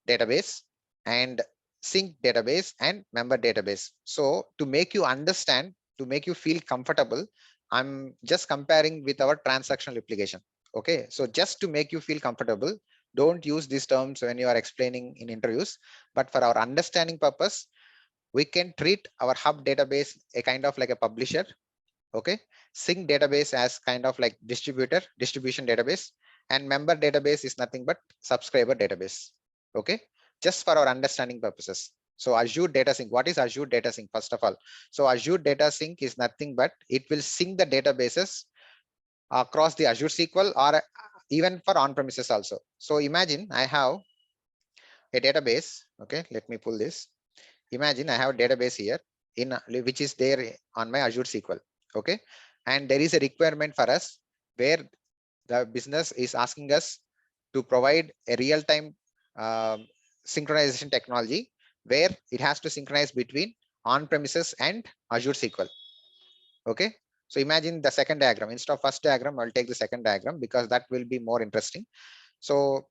database and sync database and member database. So to make you understand, to make you feel comfortable, I'm just comparing with our transactional replication. Okay, so just to make you feel comfortable, don't use these terms when you are explaining in interviews, but for our understanding purpose, we can treat our hub database a kind of like a publisher, Okay, sync database as kind of like distribution database, and member database is nothing but subscriber database. Okay, just for our understanding purposes. So Azure Data Sync, what is Azure Data Sync first of all? So Azure Data Sync is nothing but it will sync the databases across the Azure SQL or even for on-premises also. So imagine I have a database. Okay, let me pull this. Imagine I have a database here in which is there on my Azure SQL. Okay, and there is a requirement for us where the business is asking us to provide a real-time synchronization technology where it has to synchronize between on-premises and Azure SQL. Okay, so imagine the second diagram. Instead of first diagram, I'll take the second diagram because that will be more interesting. So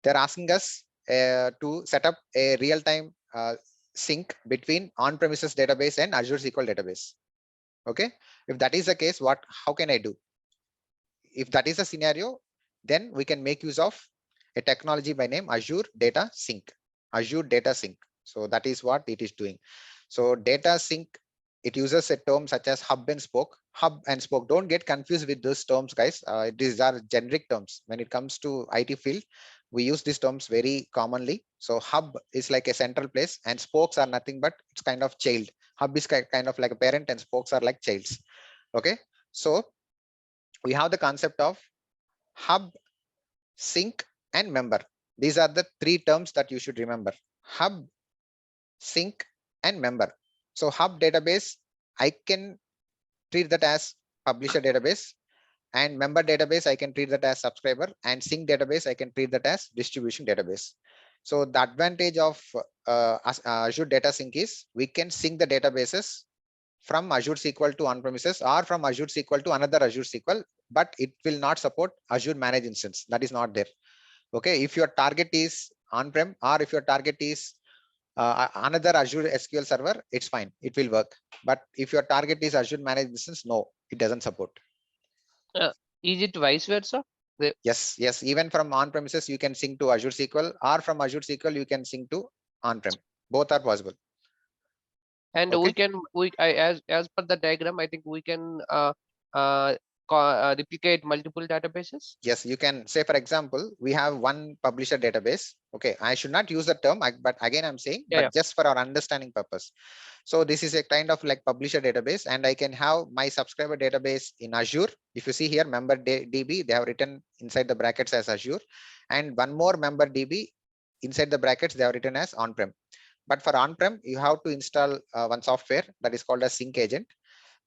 they're asking us to set up a real-time sync between on-premises database and Azure SQL database. Okay, if that is the case, how can I do? If that is a scenario, then we can make use of a technology by name Azure Data Sync. Azure Data Sync. So that is what it is doing. So Data Sync, it uses a term such as hub and spoke. Hub and spoke. Don't get confused with those terms, guys. These are generic terms. When it comes to IT field, we use these terms very commonly. So hub is like a central place, and spokes are nothing but it's kind of child. Hub is kind of like a parent, and spokes are like childs. Okay, so we have the concept of hub, sync, and member. These are the three terms that you should remember: hub, sync, and member. So hub database, I can treat that as publisher database, and member database, I can treat that as subscriber, and sync database, I can treat that as distribution database. So the advantage of Azure Data Sync is we can sync the databases from Azure SQL to on-premises or from Azure SQL to another Azure SQL, but it will not support Azure Managed Instance. That is not there. Okay, if your target is on-prem or if your target is another Azure SQL server, it's fine, it will work. But if your target is Azure Managed Instance, no, it doesn't support. Is it vice versa? Yes. Even from on-premises, you can sync to Azure SQL, or from Azure SQL, you can sync to on-prem. Both are possible. And Okay. as per the diagram, I think we can replicate multiple databases. Yes, you can say, for example, we have one publisher database. Okay, I should not use the term, but again, I'm saying, but just for our understanding purpose. So this is a kind of like publisher database, and I can have my subscriber database in Azure. If you see here, member DB, they have written inside the brackets as Azure, and one more member DB inside the brackets, they have written as on-prem. But for on-prem, you have to install one software that is called a sync agent.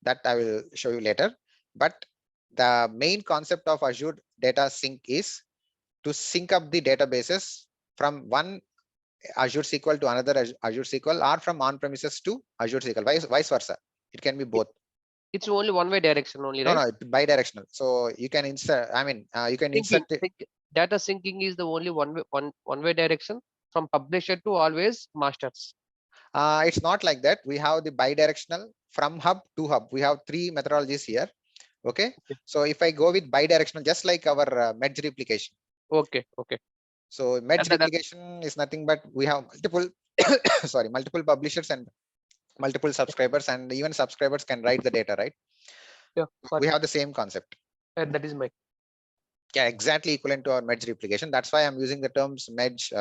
That I will show you later. But the main concept of Azure Data Sync is to sync up the databases from one Azure SQL to another Azure SQL, or from on-premises to Azure SQL, vice versa. It can be both. It's only one-way direction only, right? No, bi-directional. So you can insert. I mean, you can insert it. Data syncing is the only one-way direction from publisher to always masters. It's not like that. We have the bi-directional from hub to hub. We have three methodologies here. Okay. So if I go with bi-directional, just like our merge replication. Okay. So merge replication is nothing but we have multiple multiple publishers and multiple subscribers, and even subscribers can write the data, right? Yeah. We have the same concept. That is my. Yeah, exactly equivalent to our merge replication. That's why I'm using the terms merge,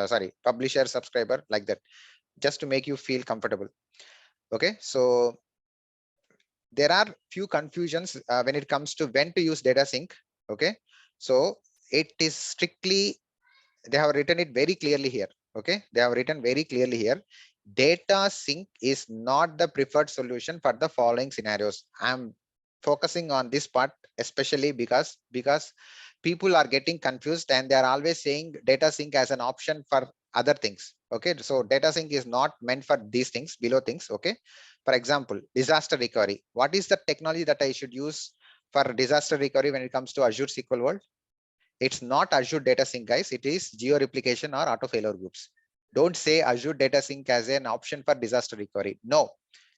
publisher, subscriber, like that, just to make you feel comfortable. Okay, so there are few confusions when it comes to when to use data sync. Okay, so it is strictly, they have written it very clearly here. Okay, they have written very clearly here. Data sync is not the preferred solution for the following scenarios. I'm focusing on this part especially because people are getting confused and they are always saying data sync as an option for other things. Okay, so data sync is not meant for these things, below things. Okay, for example, disaster recovery. What is the technology that I should use for disaster recovery when it comes to Azure SQL world? It's not Azure Data Sync, guys. It is Geo Replication or auto failure groups. Don't say Azure Data Sync as an option for disaster recovery. No,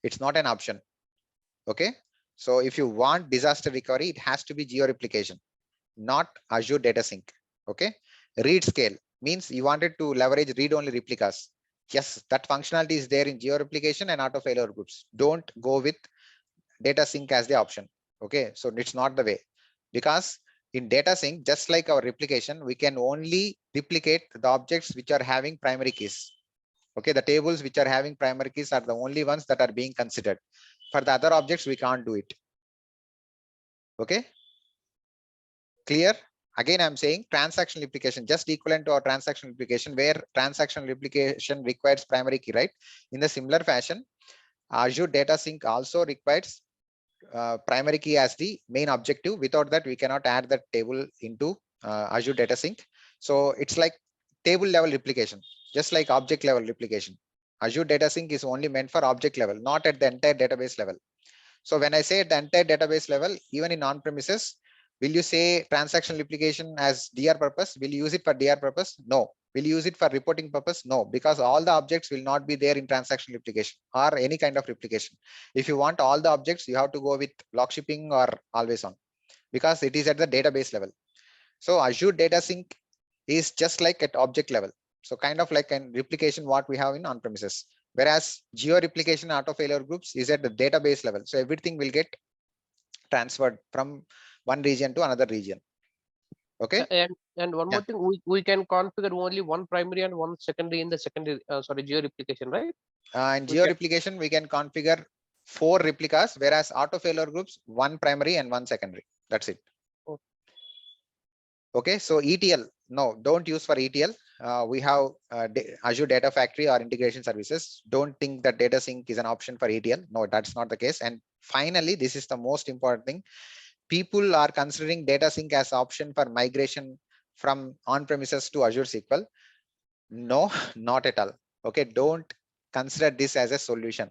it's not an option. Okay, so if you want disaster recovery, it has to be Geo Replication, not Azure Data Sync. Okay, read scale means you wanted to leverage read-only replicas. Yes, that functionality is there in Geo Replication and auto failure groups. Don't go with Data Sync as the option. Okay, so it's not the way, because in DATASYNC, just like our replication, we can only replicate the objects which are having primary keys. Okay, the tables which are having primary keys are the only ones that are being considered. For the other objects, we can't do it. Okay, clear? Again, I'm saying transactional replication, just equivalent to our transactional replication, where transactional replication requires primary key, right? In the similar fashion, Azure Data Sync also requires primary key as the main objective. Without that, we cannot add that table into Azure Data Sync. So it's like table level replication, just like object level replication. Azure Data Sync is only meant for object level, not at the entire database level. So when I say at the entire database level, even in on-premises, will you say transactional replication as DR purpose? Will you use it for DR purpose? No. Will you use it for reporting purpose? No, because all the objects will not be there in transactional replication or any kind of replication. If you want all the objects, you have to go with block shipping or always on, because it is at the database level. So Azure Data Sync is just like at object level. So kind of like an replication what we have in on-premises. Whereas Geo Replication auto failure groups is at the database level. So everything will get transferred from one region to another region. Okay. And one Yeah. more thing, we can configure only one primary and one secondary in the secondary, geo replication, right? In We Geo can- Replication, we can configure 4 replicas, whereas auto failure groups, 1 primary and 1 secondary. That's it. Oh. Okay, so ETL, no, don't use for ETL. We have Azure Data Factory or integration services. Don't think that Data Sync is an option for ETL. No, that's not the case. And finally, this is the most important thing. People are considering Data Sync as option for migration from on-premises to Azure SQL. No, not at all. Okay, don't consider this as a solution,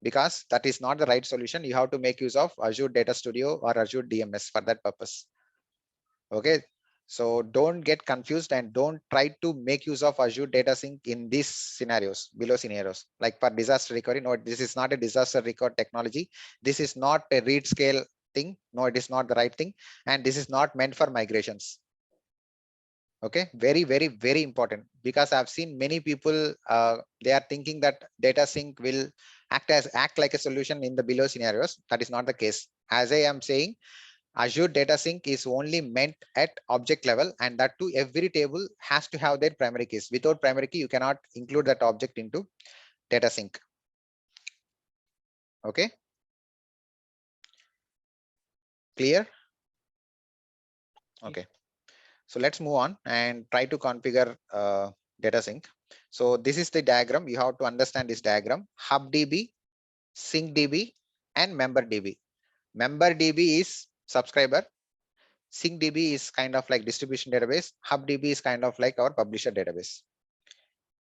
because that is not the right solution. You have to make use of Azure Data Studio or Azure DMS for that purpose. Okay, so don't get confused and don't try to make use of Azure Data Sync in these scenarios, below scenarios. Like for disaster recovery, no, this is not a disaster recovery technology. This is not a read scale thing. No, it is not the right thing. And this is not meant for migrations. Okay, very, very, very important, because I've seen many people, they are thinking that Data Sync will act like a solution in the below scenarios. That is not the case. As I am saying, Azure Data Sync is only meant at object level, and that too every table has to have their primary keys. Without primary key, you cannot include that object into Data Sync. Okay. Clear? Okay. So let's move on and try to configure Data Sync. So this is the diagram. You have to understand this diagram. HubDB, SyncDB, and MemberDB. MemberDB is subscriber. SyncDB is kind of like distribution database. HubDB is kind of like our publisher database.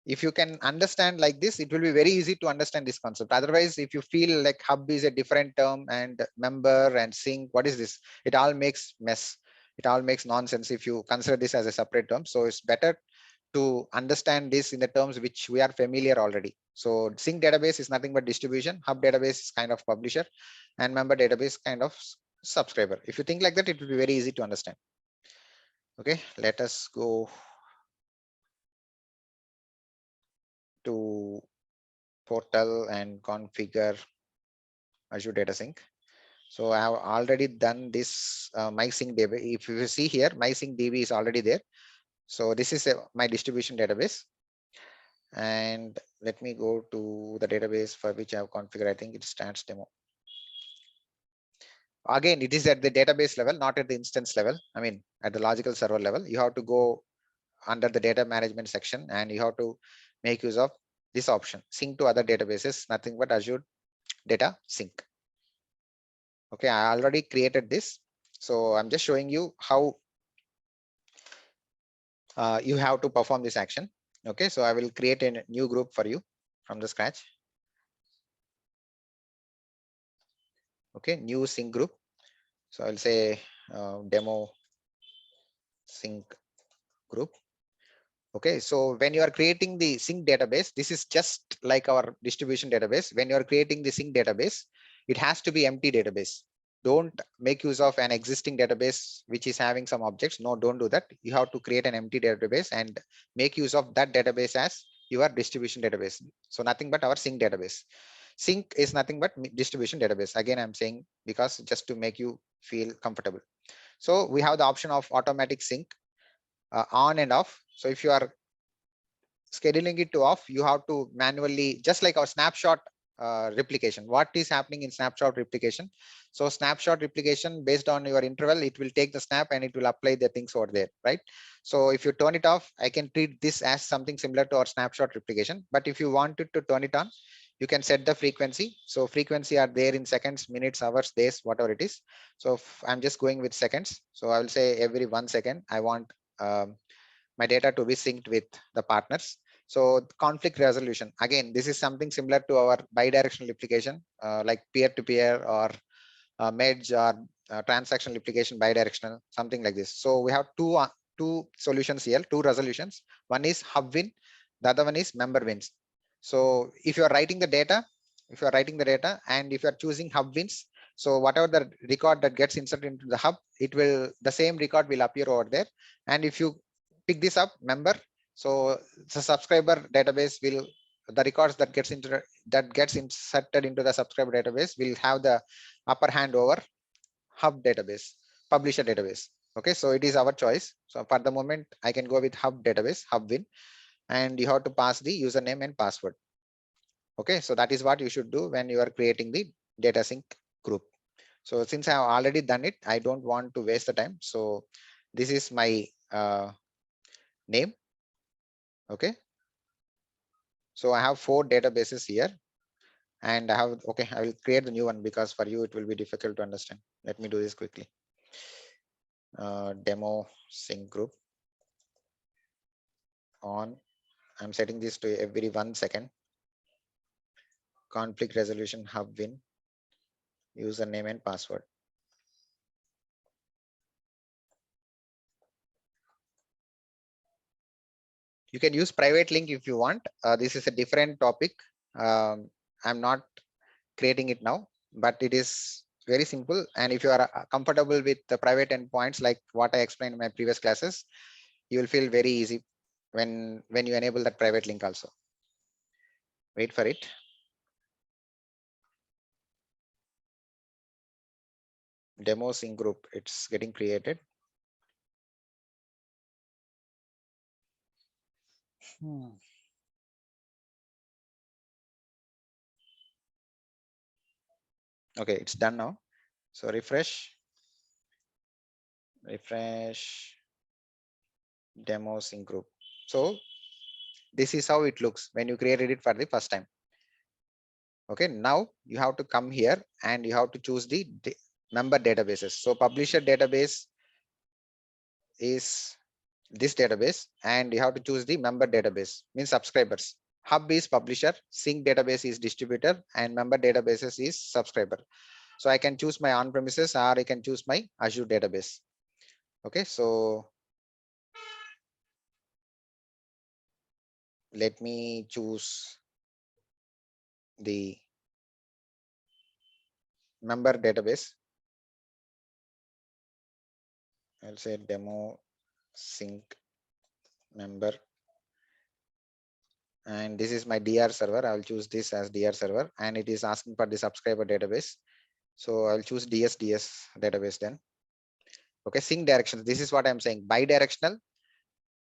If you can understand like this, it will be very easy to understand this concept. Otherwise, if you feel like hub is a different term and member and sync, what is this? It all makes mess. It all makes nonsense if you consider this as a separate term. So it's better to understand this in the terms which we are familiar already. So sync database is nothing but distribution. Hub database is kind of publisher, and member database kind of subscriber. If you think like that, it will be very easy to understand. Okay, let us go to portal and configure Azure Data Sync. So I have already done this my sync DB. If you see here, my sync DB is already there. So this is my distribution database. And let me go to the database for which I have configured. I think it stands demo. Again, it is at the database level, not at the instance level. I mean, at the logical server level. You have to go under the data management section, and you have to make use of this option, sync to other databases, nothing but Azure Data Sync. Okay, I already created this. So I'm just showing you how you have to perform this action. Okay, so I will create a new group for you from the scratch. Okay, new sync group. So I'll say demo sync group. Okay, so when you are creating the sync database, this is just like our distribution database. When you are creating the sync database, it has to be empty database. Don't make use of an existing database which is having some objects. No, don't do that. You have to create an empty database and make use of that database as your distribution database. So nothing but our sync database. Sync is nothing but distribution database. Again, I'm saying because just to make you feel comfortable. So we have the option of automatic sync on and off. So if you are scheduling it to off, you have to manually, just like our snapshot replication. What is happening in snapshot replication? So snapshot replication, based on your interval, it will take the snap and it will apply the things over there, right? So if you turn it off, I can treat this as something similar to our snapshot replication. But if you wanted to turn it on, you can set the frequency. So frequency are there in seconds, minutes, hours, days, whatever it is. So I'm just going with seconds. So I will say every 1 second, I want my data to be synced with the partners. So conflict resolution, again, this is something similar to our bidirectional application, like peer-to-peer or merge or transactional application bidirectional, something like this. So we have two solutions here, two resolutions. One is hub win, the other one is member wins. So if you are writing the data, and if you are choosing hub wins, so whatever the record that gets inserted into the hub, the same record will appear over there. And if you pick this up, member, so the subscriber database will, the records that gets inserted into the subscriber database will have the upper hand over hub database, publisher database. Okay, so it is our choice. So for the moment, I can go with hub database, hub win, and you have to pass the username and password. Okay, so that is what you should do when you are creating the DATASYNC group. So since I have already done it, I don't want to waste the time. So this is my name. Okay, so I have 4 databases here, and I have, okay, I will create the new one because for you it will be difficult to understand. Let me do this quickly. Demo sync group on. I'm setting this to every 1 second. Conflict resolution hub win, username and password. You can use private link if you want. This is a different topic. I'm not creating it now, but it is very simple. And if you are comfortable with the private endpoints, like what I explained in my previous classes, you will feel very easy when you enable that private link also. Wait for it. Demo sync group, it's getting created. Okay, it's done now. So refresh demo sync group. So this is how it looks when you created it for the first time. Okay, now you have to come here and you have to choose the member databases. So publisher database is this database, and you have to choose the member database, means subscribers. Hub is publisher, sync database is distributor, and member databases is subscriber. So I can choose my on-premises or I can choose my Azure database. Okay, so let me choose the member database. I'll say demo sync member, and this is my DR server. I will choose this as DR server, and it is asking for the subscriber database. So I'll choose DS database then. Okay, sync directions. This is what I'm saying, bidirectional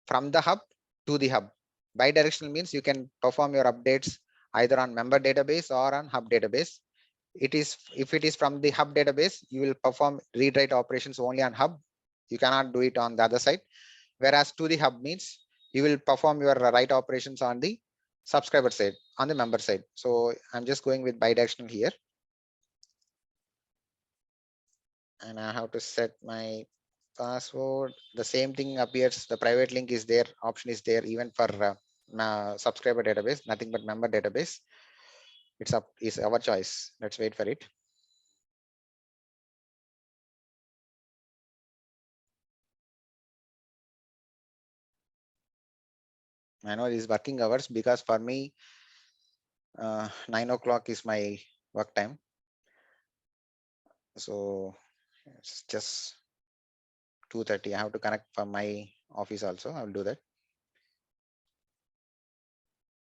from the hub to the hub. Bidirectional means you can perform your updates either on member database or on hub database. It is, if it is from the hub database, you will perform read write operations only on hub. You cannot do it on the other side. Whereas to the hub means you will perform your write operations on the subscriber side, on the member side. So I'm just going with bidirectional here. And I have to set my password. The same thing appears. The private link is there, option is there even for subscriber database, nothing but member database. It's our choice. Let's wait for it. I know it is working hours because for me 9 o'clock is my work time. So it's just 2:30. I have to connect from my office also. I will do that.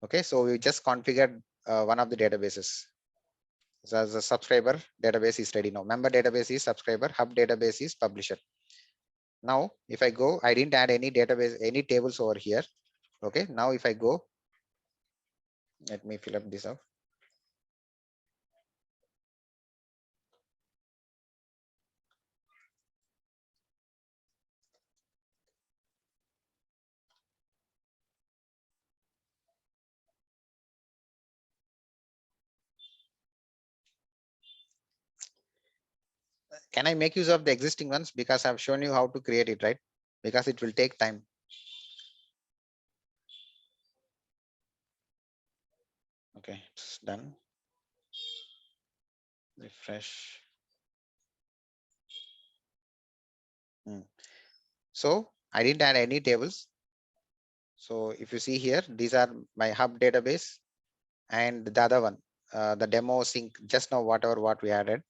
Okay, so we just configured one of the databases. So as a subscriber database is ready now. Member database is subscriber, hub database is publisher. Now, if I go, I didn't add any database, any tables over here. Okay. Now, if I go, let me fill up this up. Can I make use of the existing ones? Because I've shown you how to create it, right? Because it will take time. Okay, it's done. Refresh. So I didn't add any tables. So if you see here, these are my hub database and the other one, the demo sync, just now whatever what we added.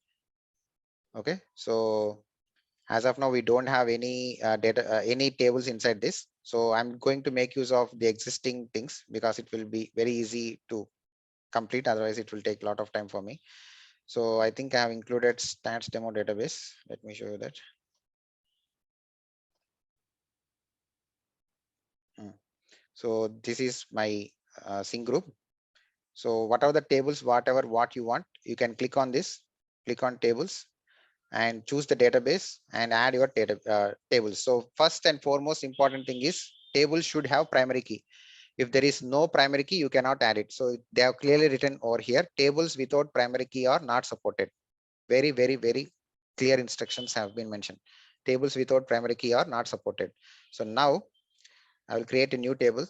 Okay, so as of now, we don't have any any tables inside this. So I'm going to make use of the existing things because it will be very easy to complete. Otherwise, it will take a lot of time for me. So I think I have included stats demo database. Let me show you that. So this is my sync group. So whatever the tables, whatever what you want, you can click on this, click on tables and choose the database and add your tables. So first and foremost important thing is tables should have primary key. If there is no primary key, you cannot add it. So they have clearly written over here, tables without primary key are not supported. Very, very, very clear instructions have been mentioned. Tables without primary key are not supported. So now I will create a new table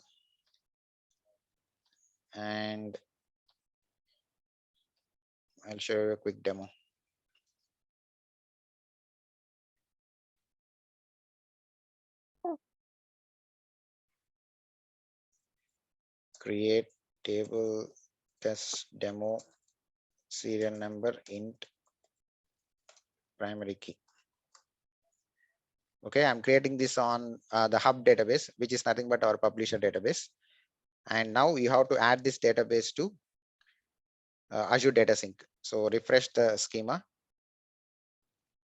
and I'll show you a quick demo. Create table test demo serial number int primary key. Okay, I'm creating this on the hub database, which is nothing but our publisher database. And now you have to add this database to Azure Data Sync. So refresh the schema.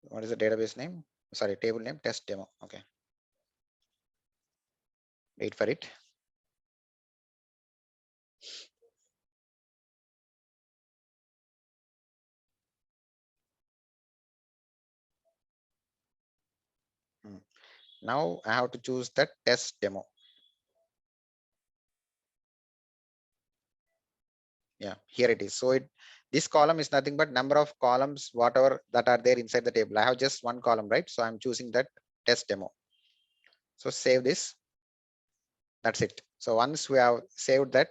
What is the database name? Sorry, table name, test demo. Okay. Wait for it. Now I have to choose the test demo. Yeah, here it is. So this column is nothing but number of columns, whatever that are there inside the table. I have just one column, right? So I'm choosing that test demo. So save this. That's it. So once we have saved that,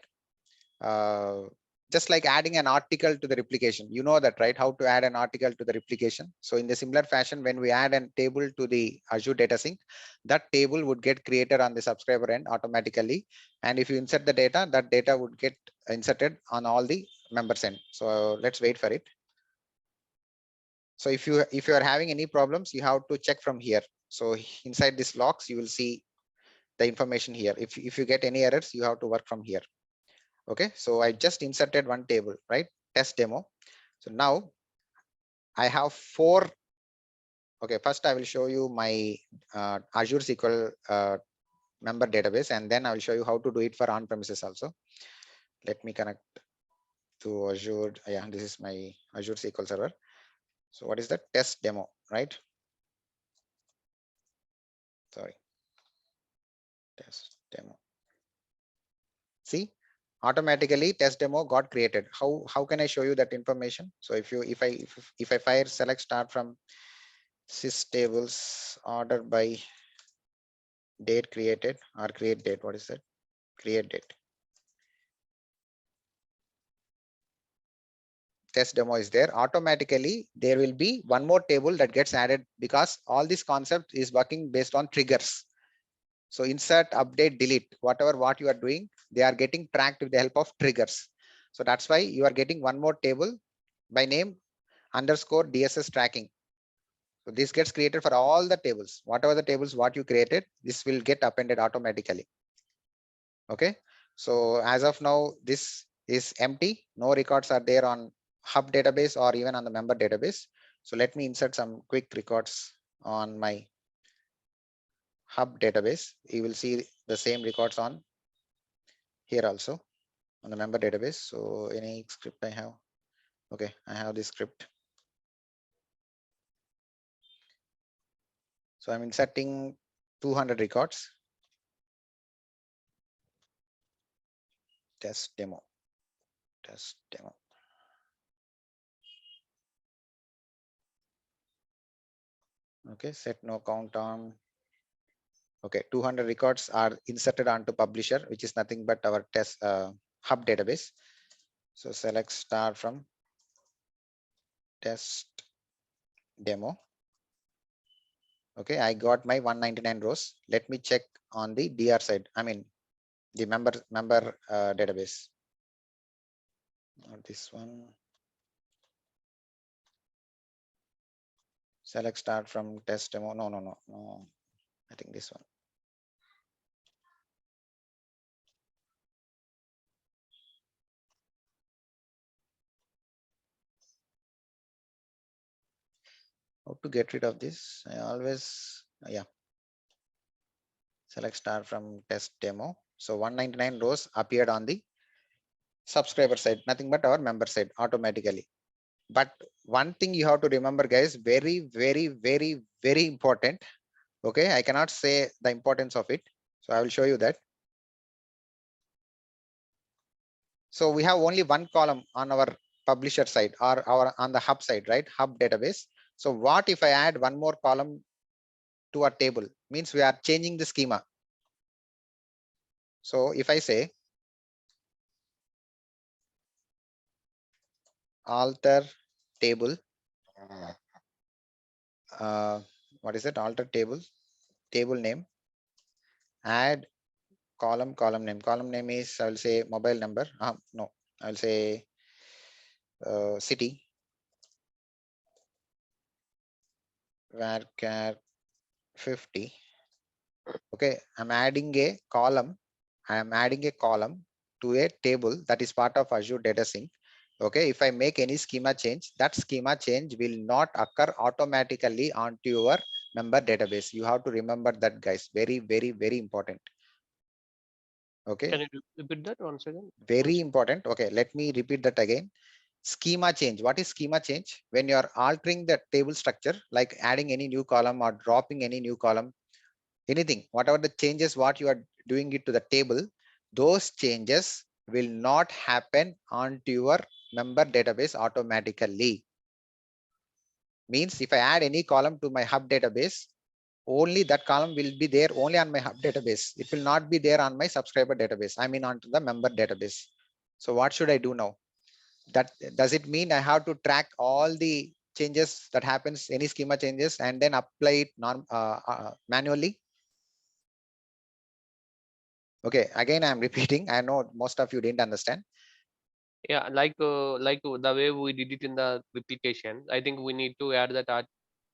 just like adding an article to the replication, you know that, right? How to add an article to the replication. So in the similar fashion, when we add a table to the Azure Data Sync, that table would get created on the subscriber end automatically. And if you insert the data, that data would get inserted on all the members end. So let's wait for it. So if you are having any problems, you have to check from here. So inside this logs, you will see the information here. If you get any errors, you have to work from here. Okay, so I just inserted one table, right? Test demo. So now I have 4. Okay, first I will show you my Azure SQL member database, and then I will show you how to do it for on-premises also. Let me connect to Azure. Yeah, this is my Azure SQL server. So what is the test demo, right? Sorry, test demo. See, automatically test demo got created. How can I show you that information? So if I fire select start from sys tables order by date created or create date, what is that? Create date. Test demo is there. Automatically there will be one more table that gets added because all this concept is working based on triggers. So insert, update, delete, whatever what you are doing, they are getting tracked with the help of triggers. So that's why you are getting one more table by name underscore DSS tracking. So this gets created for all the tables, whatever the tables what you created, this will get appended automatically. Okay, so as of now, this is empty. No records are there on hub database or even on the member database. So let me insert some quick records on my hub database. You will see the same records on here also on the member database. So any script I have. Okay, I have this script. So I'm inserting 200 records. Test demo. Test demo. Okay, set no count on. Okay, 200 records are inserted onto publisher, which is nothing but our test hub database. So select star from test demo. Okay, I got my 199 rows. Let me check on the DR side. I mean, the member database. Not this one. Select start from test demo. No. I think this one. How to get rid of this? I always, yeah. Select start from test demo. So 199 rows appeared on the subscriber side, nothing but our member side automatically. But one thing you have to remember, guys, very important. Okay, I cannot say the importance of it. So I will show you that. So we have only one column on our publisher side or our on the hub side, right? Hub database. So what if I add one more column to our table? Means we are changing the schema. So if I say alter table, what is it? Alter table, table name, add column name. Column name is, I will say mobile number. No, I will say city, varchar 50. Okay, I'm adding a column. I am adding a column to a table that is part of Azure Data Sync. Okay, if I make any schema change, that schema change will not occur automatically onto your member database. You have to remember that, guys. Very important. Okay. Can you repeat that once again? Very important. Okay, let me repeat that again. Schema change. What is schema change? When you are altering the table structure, like adding any new column or dropping any new column, anything, whatever the changes, what you are doing it to the table, those changes will not happen onto your member database automatically. Means if I add any column to my hub database, only that column will be there only on my hub database. It will not be there on my subscriber database. I mean onto the member database. So what should I do now? That does it mean I have to track all the changes that happens, any schema changes, and then apply it manually? Okay, again I'm repeating. I know most of you didn't understand. Yeah, like the way we did it in the replication. I think we need to add that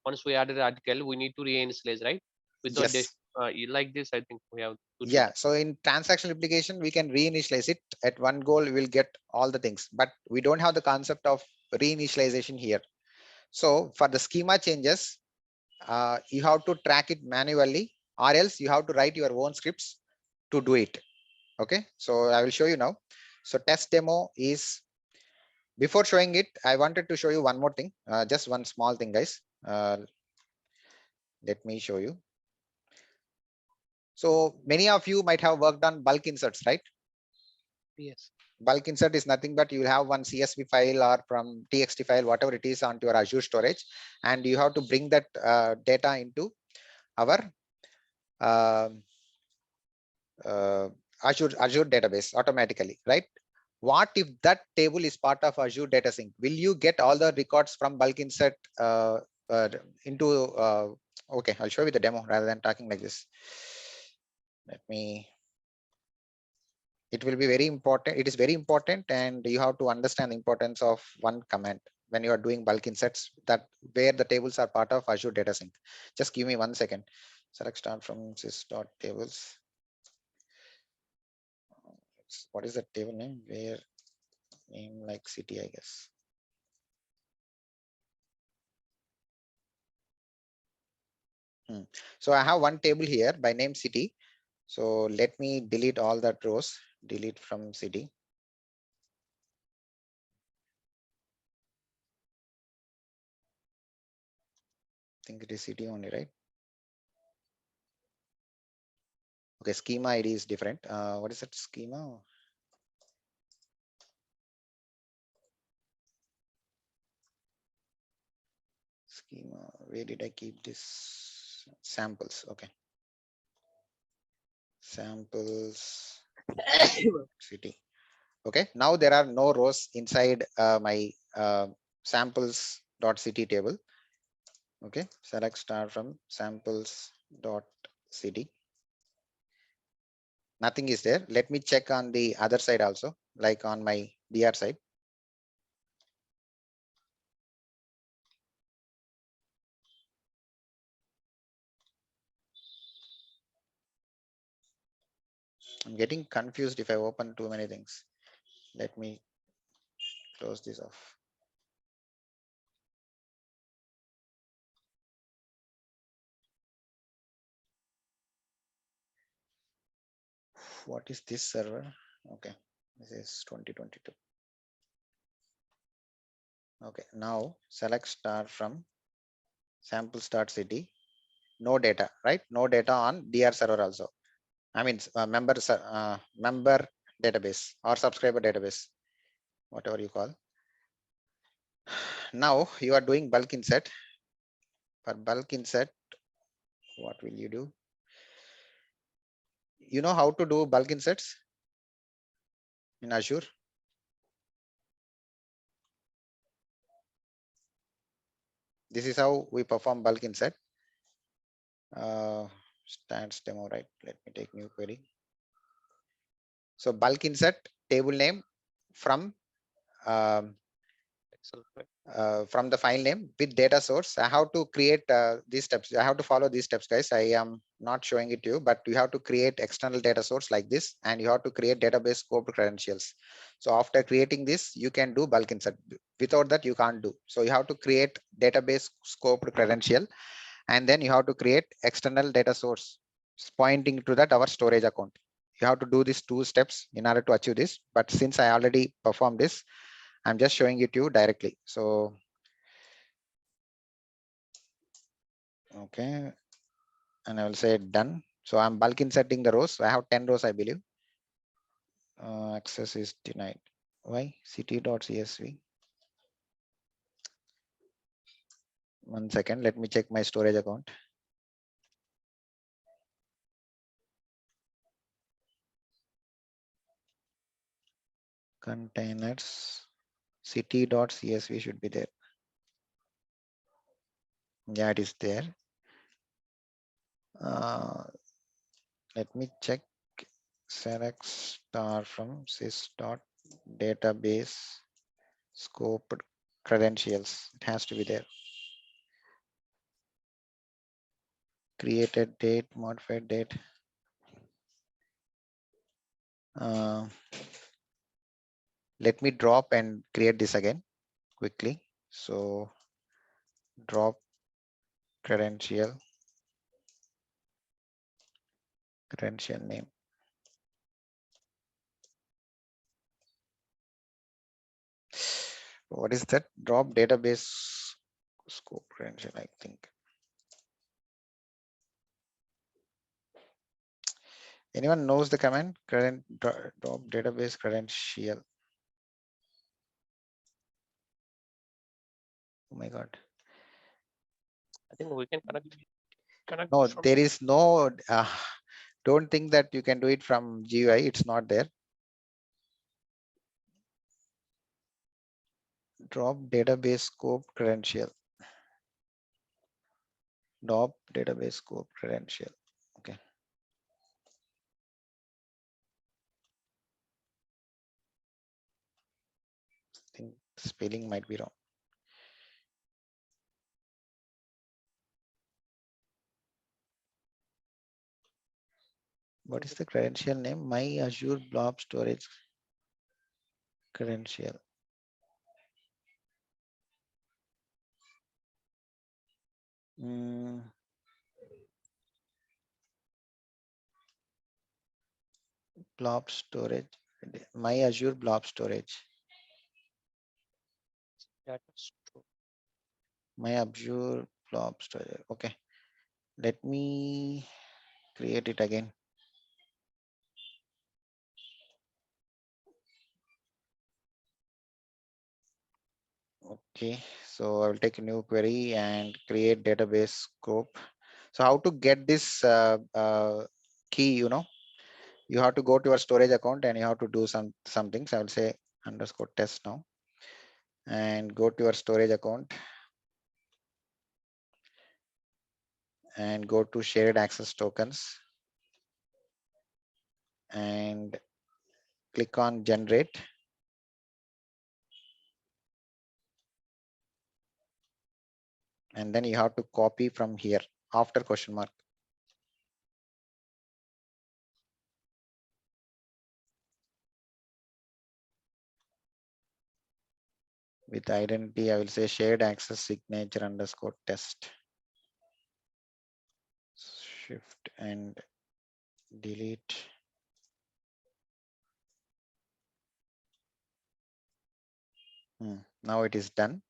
once we added the article, we need to reinitialize, right? Without this, Yes. like this, I think we have to do Yeah, that. so in transaction replication, we can reinitialize it. At one goal, we will get all the things, but we don't have the concept of reinitialization here. So for the schema changes, you have to track it manually, or else you have to write your own scripts to do it. Okay, so I will show you now. So test demo is, before showing it, I wanted to show you one more thing, just one small thing, guys. Let me show you. So many of you might have worked on bulk inserts, right? Yes. Bulk insert is nothing but you will have one CSV file or from TXT file, whatever it is, onto your Azure storage, and you have to bring that data into our um Azure database automatically, right? What if that table is part of Azure Data Sync? Will you get all the records from bulk insert uh, into? Okay, I'll show you the demo rather than talking like this. Let me. It will be very important. It is very important, and you have to understand the importance of one command when you are doing bulk inserts, that where the tables are part of Azure Data Sync. Just give me 1 second. Select start from sys.tables. What is the table name? Where name like city, I guess. So I have one table here by name city. So let me delete all that rows, delete from city. I think it is city only, right? Okay, schema ID is different. What is that schema? Schema, where did I keep this? Samples, okay. Samples city. Okay, now there are no rows inside my samples.city table. Okay, select star from samples.city. Nothing is there. Let me check on the other side also, like on my DR side. I'm getting confused if I open too many things. Let me close this off. What is this server? Okay, this is 2022. Okay, now select star from samples.city. No data, right? No data on DR server also. I mean, member database or subscriber database, whatever you call. Now you are doing bulk insert. For bulk insert, what will you do? You know how to do bulk inserts in Azure? This is how we perform bulk insert. Stands demo, right? Let me take new query. So bulk insert table name from from the file name with data source. I have to create these steps. I have to follow these steps, guys. I am not showing it to you, but you have to create external data source like this, and you have to create database scope credentials. So after creating this, you can do bulk insert. Without that, you can't do. So you have to create database scope credential, and then you have to create external data source pointing to that our storage account. You have to do these two steps in order to achieve this. But since I already performed this, I'm just showing it to you directly. So, okay. And I will say done. So I'm bulk inserting the rows. I have 10 rows, I believe. Access is denied. Why? city.csv. 1 second. Let me check my storage account. Containers. City.csv should be there. Yeah, it is there. Let me check. Select star from sys.database scope credentials. It has to be there. Created date, modified date. Let me drop and create this again quickly. So drop credential name. What is that? Drop database scope credential, I think. Anyone knows the command? Drop database credential. Oh my God. I think we can connect No, from there is no, don't think that you can do it from GUI. It's not there. Drop database scope credential. Drop database scope credential. Okay. I think spelling might be wrong. What is the credential name? My Azure Blob Storage credential. blob storage, my Azure blob storage, That's true. my Azure blob storage. Okay, let me create it again. Okay, so I will take a new query and create database scope. So how to get this key, you have to go to your storage account and you have to do some things. I will say underscore test now and go to your storage account and go to shared access tokens and click on generate. And then you have to copy from here after question mark. With identity, I will say shared access signature underscore test. Shift and delete. Now it is done.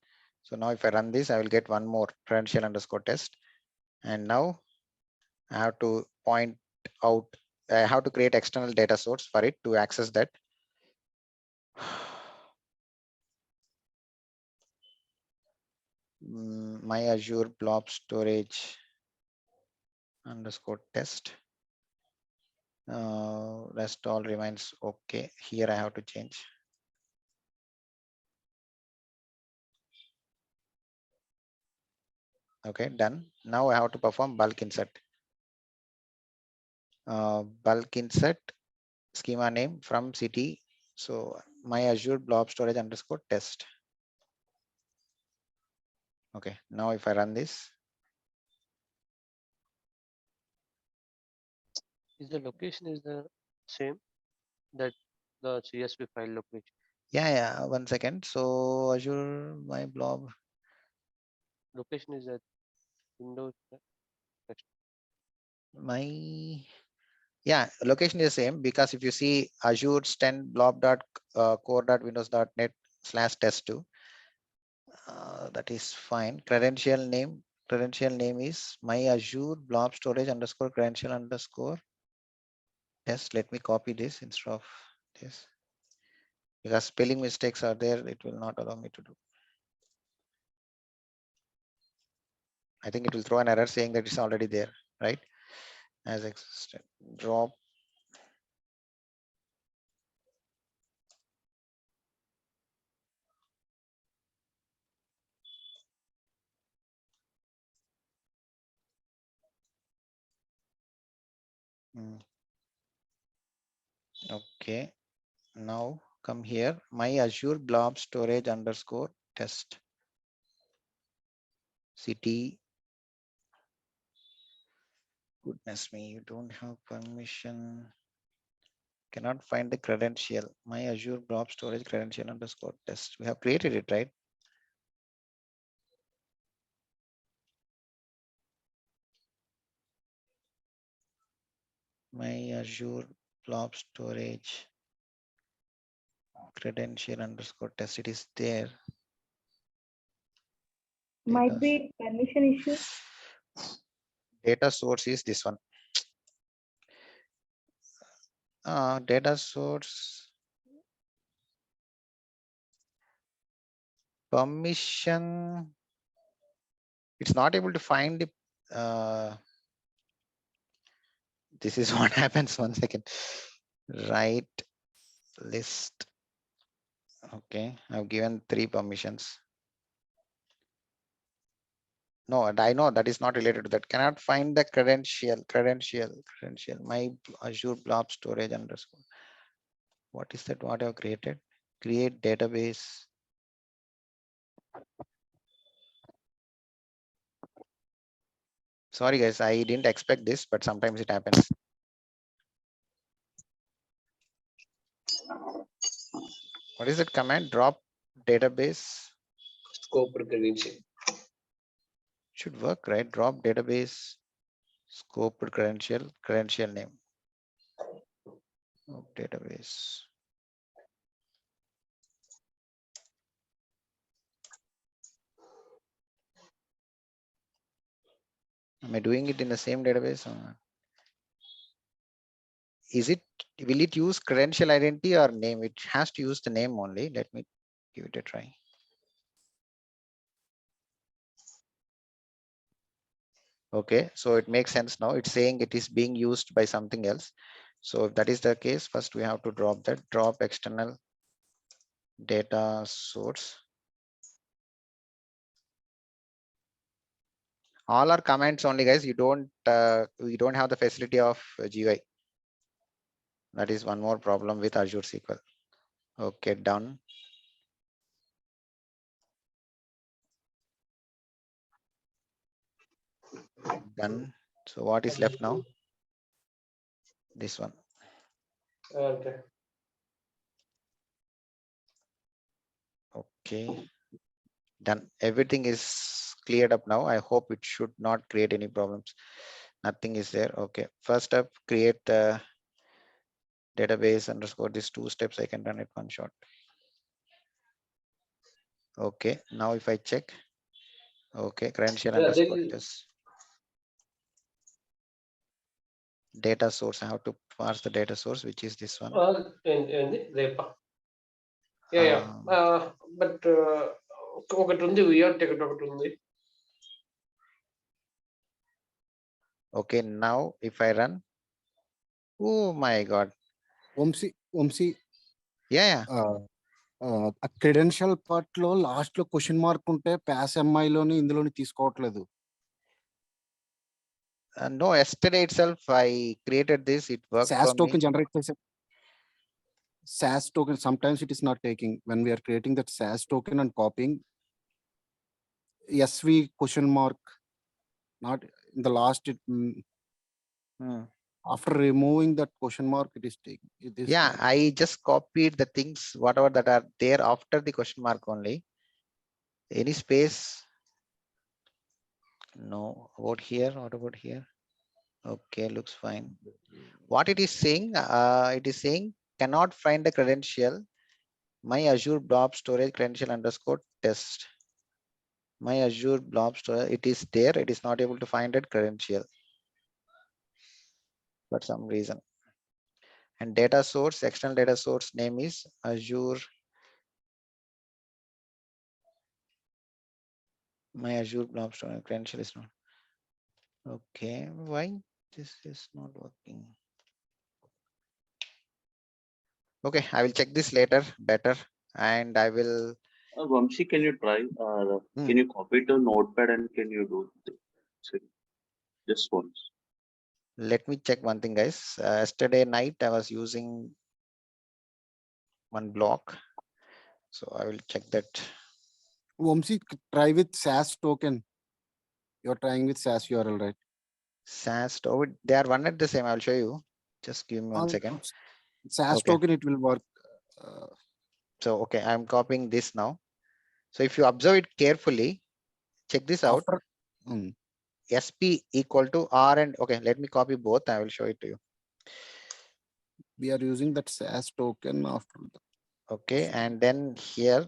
So now if I run this, I will get one more credential underscore test. And now I have to point out, I have to create external data source for it to access that. My Azure blob storage underscore test. Rest all remains okay. Here I have to change. Okay, done. Now I have to perform bulk insert. Bulk insert schema name from city. So my Azure blob storage underscore test. Okay, now if I run this, Is the location is the same that the CSV file location? yeah, 1 second. So Azure my blob Location is at Windows. my yeah, location is the same because if you see Azure stand blob dot core dot windows dot net slash test2, that is fine. Credential name is my Azure blob storage underscore credential underscore test. Let me copy this instead of this because spelling mistakes are there. It will not allow me to do. I think it will throw an error saying that it's already there, right? As existed. Drop. Okay. Now come here, my Azure blob storage underscore test. City. Goodness me, you don't have permission. Cannot find the credential. My Azure blob storage credential underscore test. We have created it, right? My Azure blob storage credential underscore test. It is there. Might be permission issue. Data source is this one. Data source permission. It's not able to find the. This is what happens. 1 second. Right list. Okay, I've given 3 permissions. No, and I know that is not related to that. Cannot find the credential. My Azure blob storage underscore. What is that? What I've created? Create database. Sorry guys, I didn't expect this, but sometimes it happens. What is that command? Drop database. Scope credential. Should work, right? Drop database scope credential name. database. Am I doing it in the same database or not? Is it, will it use credential identity or name? It has to use the name only. Let me give it a try. Okay, so it makes sense now. It's saying it is being used by something else. So if that is the case, first we have to drop that, drop external data source. All are comments only, guys. You don't have the facility of GUI. That is one more problem with Azure SQL. Okay, done. Done. So what is left now? This one. Okay. Okay. Done. Everything is cleared up now. I hope it should not create any problems. Nothing is there. Okay. First up, create the database underscore these 2 steps. I can run it one shot. Okay. Now if I check. Okay. Credential Yeah, underscore then this. Data source. I have to parse the data source, which is this one. in the repa. Yeah. But ఒకటి ఉంది VR ticket ఒకటి ఉంది. Okay, now if I run, oh my god. Vamshi Yeah. ఆ credential part లో last లో question mark ఉంటే pass ఎంఐ లోని ఇందులోని తీసుకోవట్లేదు. No, yesterday itself I created this. It worked SAS for token me. generate చేసే SAS token, sometimes it is not taking. When we are creating that SAS token and copying, SV question mark, not in the last, after removing that question mark, it is taking. Yeah, I just copied the things, whatever that are there after the question mark only. Any space? No. About here? What about here? Okay, looks fine. What it is saying? It is saying cannot find the credential. My Azure blob storage credential underscore test. My Azure blob storage. It is there. It is not able to find that credential for some reason. And data source, external data source name is Azure. My Azure blob storage credential is not. Okay, why this is not working? Okay, I will check this later better, and I will. Vamshi, can you try? Can you copy to Notepad and can you do just once? Let me check one thing, guys. Yesterday night I was using one block, so I will check that. Vamsi, try with SAS token. You're trying with SAS URL, right? SAS, they are one at the same. I will show you. Just give me 1 second. SAS Okay. token, it will work. So okay, I'm copying this now. So if you observe it carefully, check this out. After, SP equal to R and okay, let me copy both. I will show it to you. we are using that SAS token after. Okay, and then here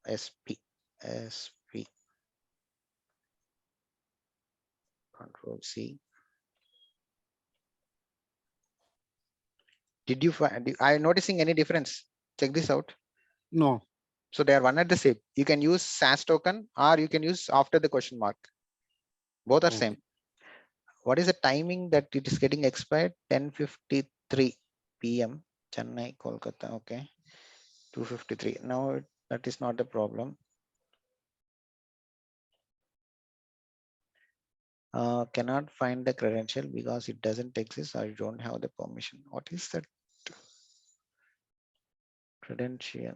SP Control C. Did you find? Are you noticing any difference? Check this out. No. So they are one at the same. You can use SAS token or you can use after the question mark. Both are same. What is the timing that it is getting expired? 10:53 p.m. Chennai, Kolkata. Okay, 2:53. Now that is not a problem. Cannot find the credential because it doesn't exist or you don't have the permission. What is that credential?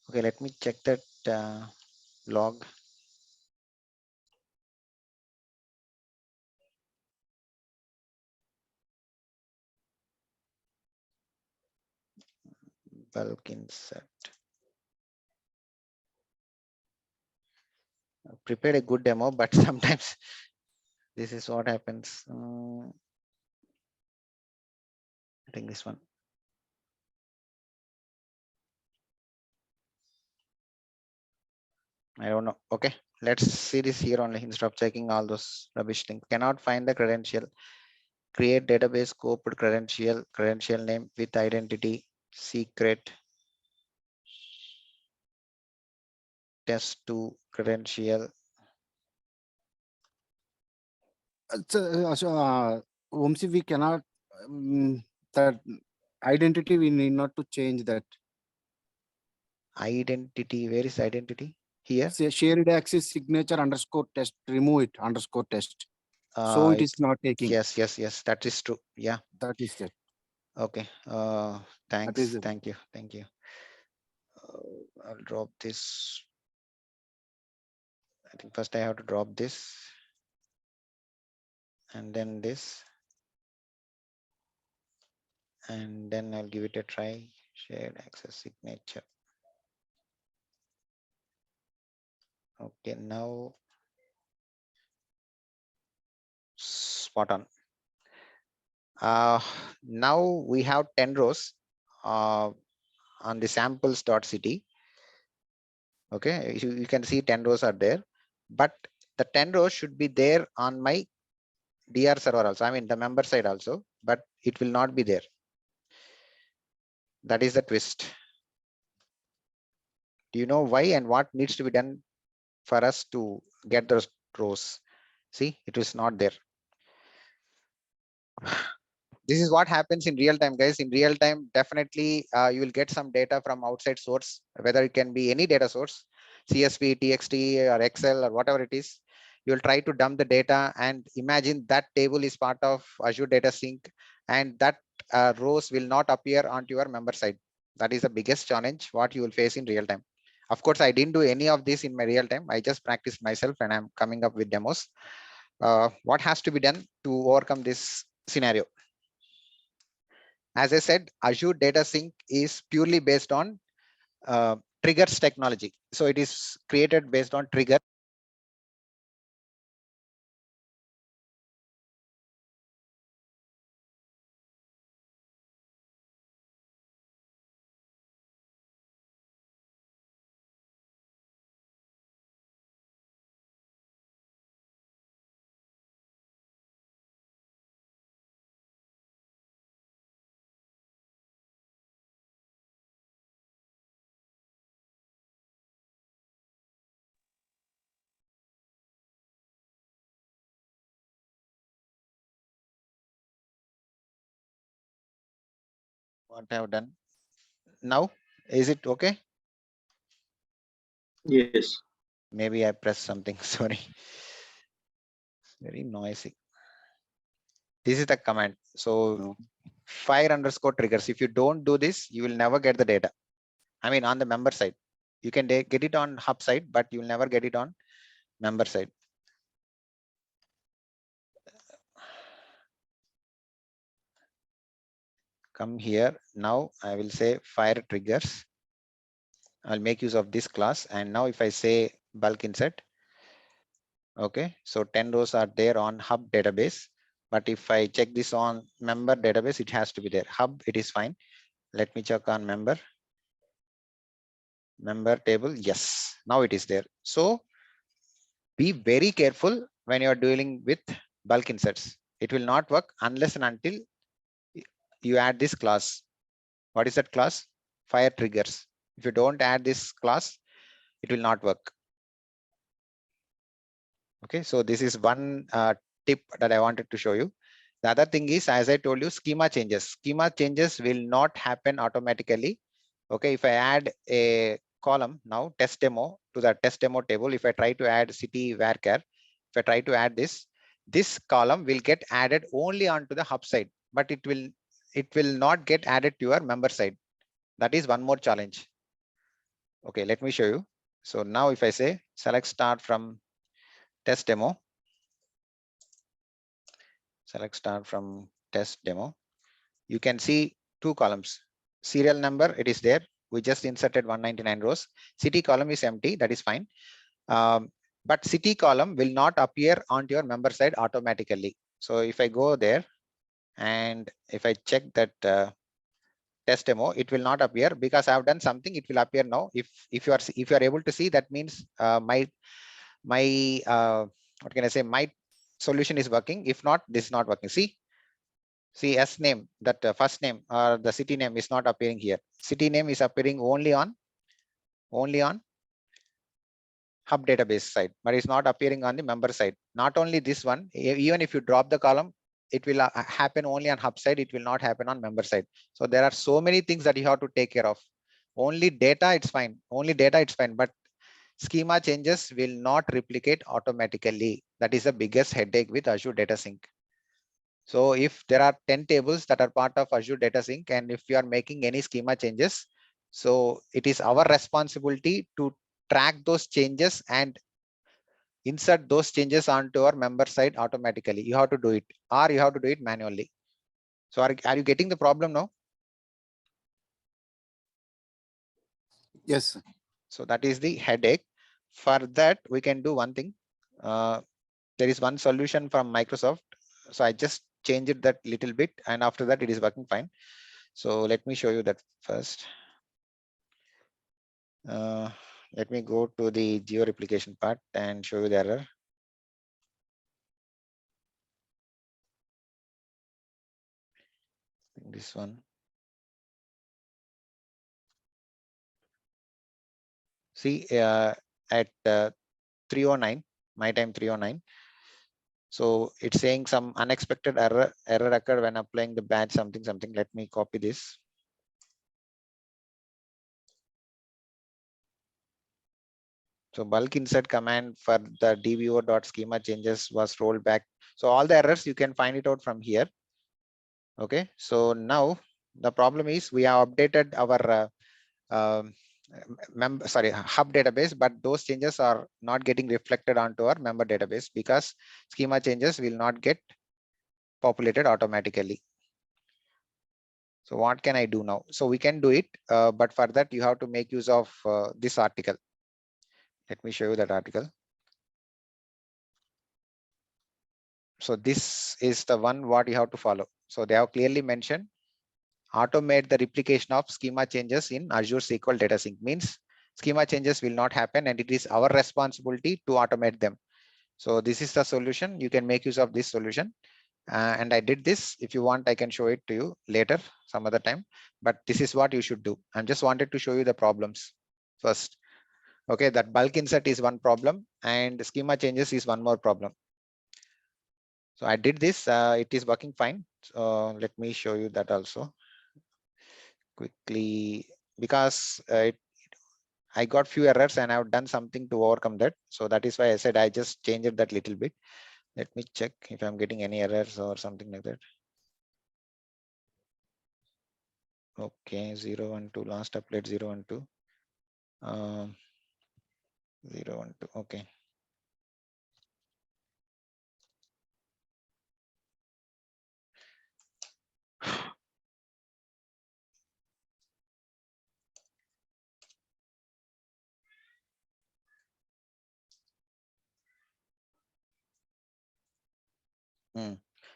Okay, let me check that log. Bulk insert. prepared a good demo, but sometimes this is what happens. I think this one. I don't know. Okay, let's see this here only instead of checking all those rubbish things. Cannot find the credential. Create database scope credential name with identity secret test2 credential. Vamsi, we cannot that identity. We need not to change that. Identity. Where is identity? Here. Say shared access signature underscore test. Remove it underscore test. So it is not taking. Yes. That is true. Yeah. That is it. Okay. Thanks. is it. Thank you. I'll drop this. I think first I have to drop this and then this, and then I'll give it a try. Shared access signature. Okay, now spot on. Now we have 10 rows on the samples.ct. Okay, you can see 10 rows are there, but the 10 rows should be there on my DR server also. I mean the member side also, but it will not be there. That is the twist. Do you know why and what needs to be done for us to get those rows? See, it is not there. This is what happens in real time, guys. In real time, definitely you will get some data from outside source, whether it can be any data source, CSV, TXT, or Excel, or whatever it is. You will try to dump the data and imagine that table is part of Azure Data Sync, and that rows will not appear onto your member side. That is the biggest challenge what you will face in real time. Of course, I didn't do any of this in my real time. I just practiced myself and I'm coming up with demos. What has to be done to overcome this scenario? As I said, Azure Data Sync is purely based on triggers technology. So it is created based on trigger. What I have done now, is it okay? Yes. Maybe I pressed something. Sorry, very noisy. This is the command. So fire underscore triggers. If you don't do this, you will never get the data. I mean, on the member side, you can get it on hub side, but you will never get it on member side. Come here. Now I will say fire triggers. I'll make use of this class. And now if I say bulk insert, okay, so 10 rows are there on hub database. But if I check this on member database, it has to be there. Hub, it is fine. Let me check on member table. Yes, now it is there. So be very careful when you're dealing with bulk inserts. It will not work unless and until you add this class. What is that class? Fire triggers. If you don't add this class, it will not work. Okay, so this is one tip that I wanted to show you. The other thing is, as I told you, schema changes. Schema changes will not happen automatically. Okay, if I add a column now, test demo, to the test demo table, if I try to add city varchar, if I try to add this column will get added only onto the hub side, but it will not get added to your member side. That is one more challenge. Okay, let me show you. So now if I say select start from test demo, select start from test demo, you can see two columns. Serial number, it is there. We just inserted 199 rows. City column is empty, that is fine. but city column will not appear onto your member side automatically. So if I go there and if I check that test demo, it will not appear because I have done something. It will appear now. If you are able to see, that means my what can I say, my solution is working. If not, this is not working. See S name, that first name or the city name is not appearing here. City name is appearing only on hub database side, but it's not appearing on the member side. Not only this one, even if you drop the column, it will happen only on hub side. It will not happen on member side. So there are so many things that you have to take care of. Only data, it's fine. Only data, it's fine. But schema changes will not replicate automatically. That is the biggest headache with Azure Data Sync. So if there are 10 tables that are part of Azure Data Sync, and if you are making any schema changes, so it is our responsibility to track those changes and insert those changes onto our member side automatically. You have to do it, or you have to do it manually. So are you getting the problem now? Yes, sir. So that is the headache. For that, we can do one thing. There is one solution from Microsoft. So I just changed it that little bit, and after that it is working fine. So let me show you that first. Let me go to the Geo Replication part and show you the error. This one. See, at 309, my time 309. So it's saying some unexpected error occurred when applying the batch something. Let me copy this. So bulk insert command for the dvo.schema changes was rolled back. So all the errors you can find it out from here. Okay, so now the problem is we have updated our hub database, but those changes are not getting reflected onto our member database because schema changes will not get populated automatically. So what can I do now? So we can do it, but for that you have to make use of this article. Let me show you that article. So this is the one what you have to follow. So they have clearly mentioned automate the replication of schema changes in Azure SQL Data Sync. Means schema changes will not happen and it is our responsibility to automate them. So this is the solution. You can make use of this solution. And I did this. If you want, I can show it to you later some other time, but this is what you should do. I just wanted to show you the problems first. Okay, that bulk insert is one problem and schema changes is one more problem. So I did this, it is working fine. So let me show you that also quickly, because I got few errors and I've done something to overcome that. So that is why I said I just changed that little bit. Let me check if I'm getting any errors or something like that. Okay, 012 last update 012. 012. Okay.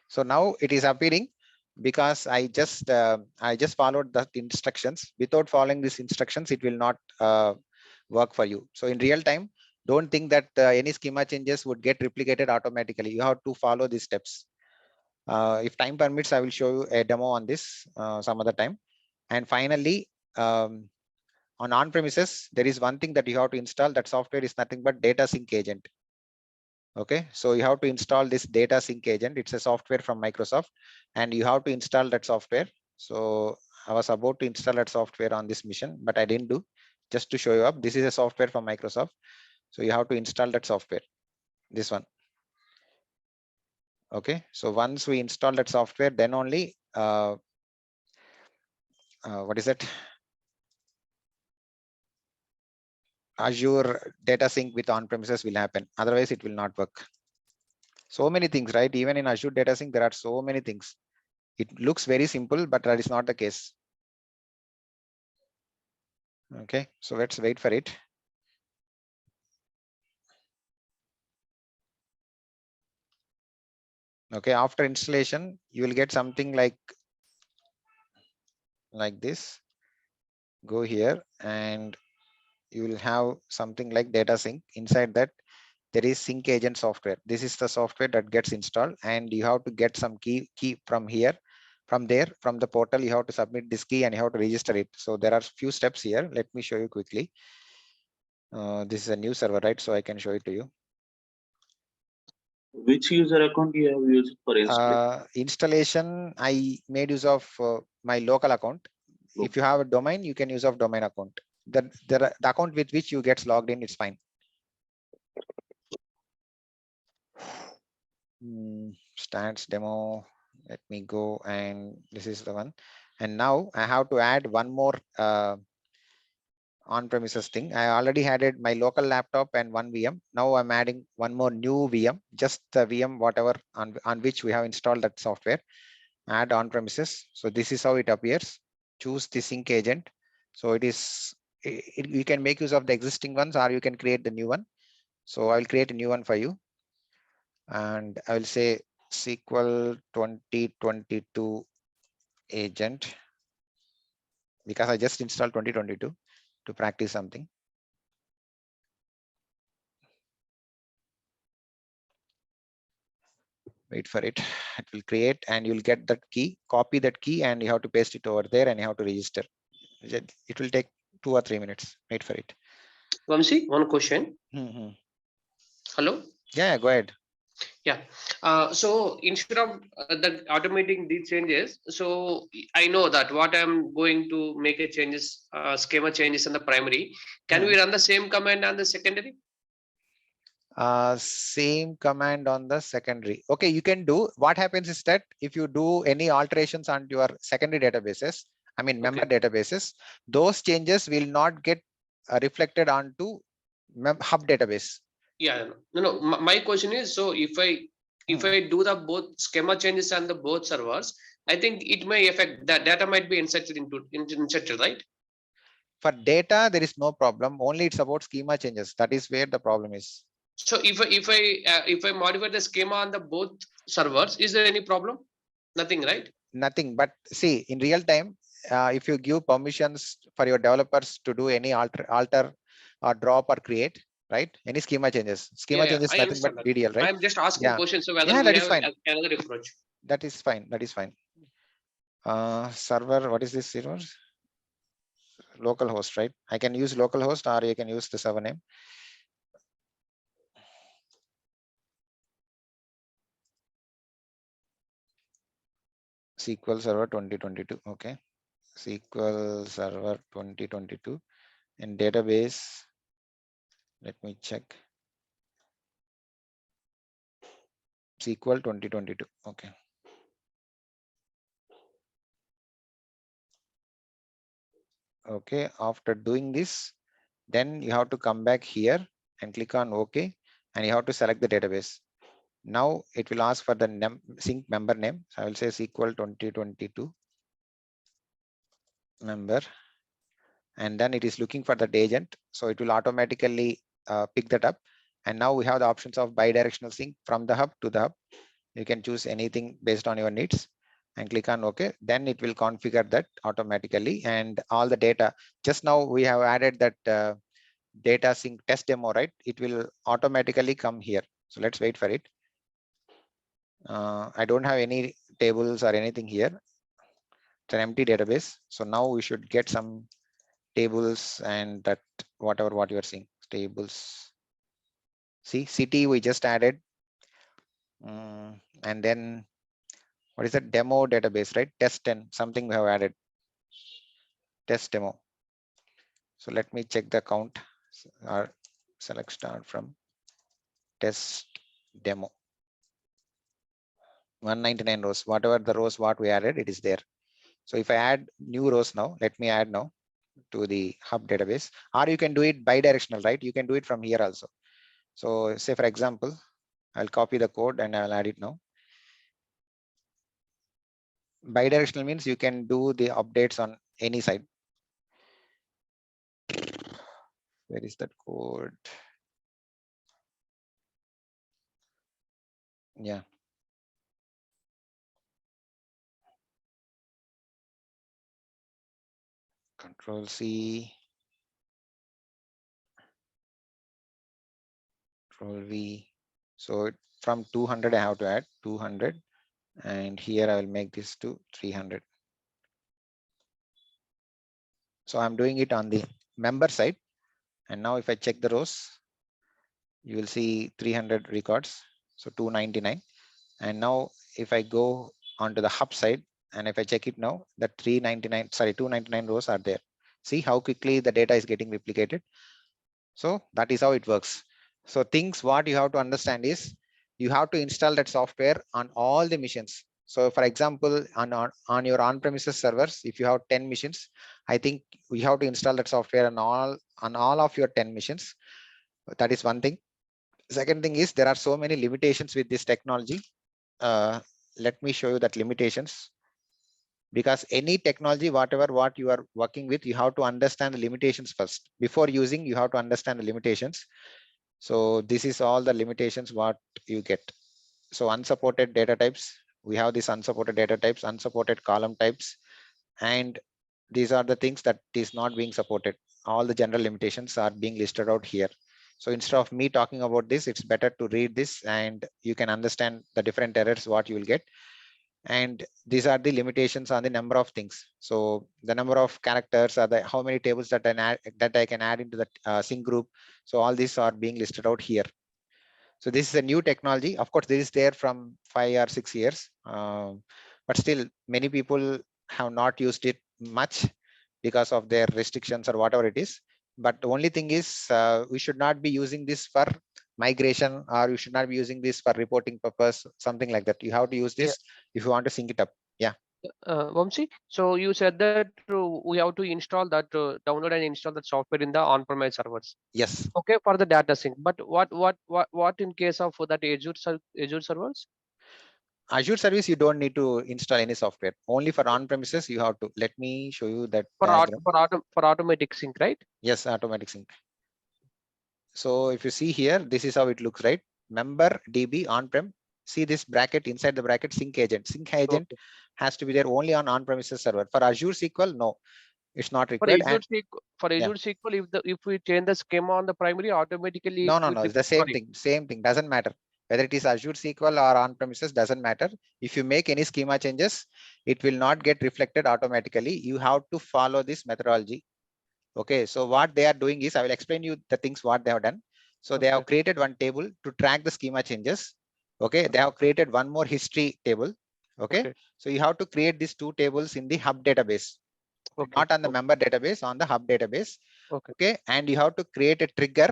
So now it is appearing because I just followed the instructions. Without following these instructions, it will not work for you. So in real time, don't think that any schema changes would get replicated automatically. You have to follow these steps. If time permits, I will show you a demo on this some other time. And finally, on on-premises, there is one thing that you have to install. That software is nothing but DATASYNC agent. Okay, so you have to install this DATASYNC agent. It's a software from Microsoft, and you have to install that software. So I was about to install that software on this mission, but I didn't do. Just to show you up, this is a software from Microsoft. So you have to install that software, this one. Okay, so once we install that software, then only what is it? Azure Data Sync with on-premises will happen. Otherwise, it will not work. So many things, right? Even in Azure Data Sync, there are so many things. It looks very simple, but that is not the case. Okay, so let's wait for it. Okay, after installation, you will get something like this. Go here and you will have something like DATASYNC. Inside that, there is sync agent software. This is the software that gets installed, and you have to get some key from here. From there, from the portal, you have to submit this key and you have to register it. So there are few steps here. Let me show you quickly. This is a new server, right? So I can show it to you. Which user account you have used for installation? Installation, I made use of my local account. If you have a domain, you can use of domain account. The account with which you gets logged in, it's fine. Stats demo. Let me go, and this is the one. And now I have to add one more on-premises thing. I already added my local laptop and one VM. Now I'm adding one more new VM, just the VM whatever on which we have installed that software. Add on-premises. So this is how it appears. Choose the sync agent. So it is you can make use of the existing ones, or you can create the new one. So I'll create a new one for you, and I will say SQL 2022 agent, because I just installed 2022 to practice something. Wait for it. It will create, and you'll get that key. Copy that key, and you have to paste it over there, and you have to register. It will take 2 or 3 minutes. Wait for it. Vamsi, one question. Hello. Yeah, go ahead. Yeah. So instead of the automating these changes, so I know that what I'm going to make a changes, schema changes in the primary. Can we run the same command on the secondary? Same command on the secondary. Okay, you can do. What happens is that if you do any alterations on your secondary databases, I mean member databases, those changes will not get reflected onto hub database. Yeah, no. My question is, so if I do the both schema changes on the both servers, I think it may affect that data might be inserted, right? For data, there is no problem. Only it's about schema changes. That is where the problem is. So if I modify the schema on the both servers, is there any problem? Nothing, right? Nothing. But see, in real time, if you give permissions for your developers to do any alter or drop or create, right? Any schema changes. Schema changes I nothing but understand that. DDL, right? I'm just asking questions. So whether Yeah, we that is have fine. another approach. That is fine. That is fine. Server, what is this server? Local host, right? I can use local host, or you can use the server name. SQL Server 2022. Okay. SQL Server 2022. In database, let me check. SQL 2022. Okay. Okay. After doing this, then you have to come back here and click on OK, and you have to select the database. Now it will ask for the sync member name. So I will say SQL 2022 member, and then it is looking for that agent. So it will automatically pick that up. And now we have the options of bidirectional sync from the hub to the hub. You can choose anything based on your needs and click on OK. Then it will configure that automatically, and all the data. Just now we have added that data sync test demo, right? It will automatically come here. So let's wait for it. I don't have any tables or anything here. It's an empty database. So now we should get some tables, and that what you are seeing, tables. See, city we just added. And then what is that demo database, right? Test 10, something we have added. Test demo. So let me check the count, or select start from test demo. 199 rows, whatever the rows what we added, it is there. So if I add new rows now, let me add now to the hub database, or you can do it bidirectional, right? You can do it from here also. So say for example, I'll copy the code and I'll add it now. Bidirectional means you can do the updates on any side. Where is that code? Yeah. Control C, Control V. So from 200, I have to add 200, and here I will make this to 300. So I'm doing it on the member side. And now if I check the rows, you will see 300 records, so 299. And now if I go onto the hub side, and if I check it now, the 299 rows are there. See how quickly the data is getting replicated. So that is how it works. So things what you have to understand is you have to install that software on all the machines. So for example, on your on-premises servers, if you have 10 machines, I think we have to install that software on all of your 10 machines. That is one thing. Second thing is there are so many limitations with this technology. Let me show you that limitations. Because any technology, whatever what you are working with, you have to understand the limitations first. Before using, you have to understand the limitations. So this is all the limitations what you get. So unsupported data types, we have these unsupported data types, unsupported column types, and these are the things that is not being supported. All the general limitations are being listed out here. So instead of me talking about this, it's better to read this and you can understand the different errors what you will get. And these are the limitations on the number of things. So the number of characters are how many tables that I can add into the sync group. So all these are being listed out here. So this is a new technology. Of course, this is there from 5 or 6 years, but still many people have not used it much because of their restrictions or whatever it is. But the only thing is we should not be using this for migration, or you should not be using this for reporting purpose, something like that. You have to use this if you want to sync it up. Yeah. Vamsi, so you said that we have to install that, download and install that software in the on-premise servers. Yes. Okay, for the data sync. But what in case of that Azure servers? Azure service, you don't need to install any software. Only for on-premises, you have to. Let me show you that diagram. For automatic sync, right? Yes, automatic sync. So if you see here, this is how it looks, right? Member DB on-prem. See this bracket, inside the bracket, sync agent. Sync agent has to be there only on on-premises server. For Azure SQL, no, it's not required. For Azure SQL, if we change the schema on the primary, automatically no, it's the same thing. Same thing. Doesn't matter whether it is Azure SQL or on-premises. Doesn't matter. If you make any schema changes, it will not get reflected automatically. You have to follow this methodology. Okay, so what they are doing is, I will explain you the things what they have done. So they have created one table to track the schema changes. Okay, they have created one more history table. Okay, so you have to create these two tables in the hub database, not on the member database, on the hub database. Okay, and you have to create a trigger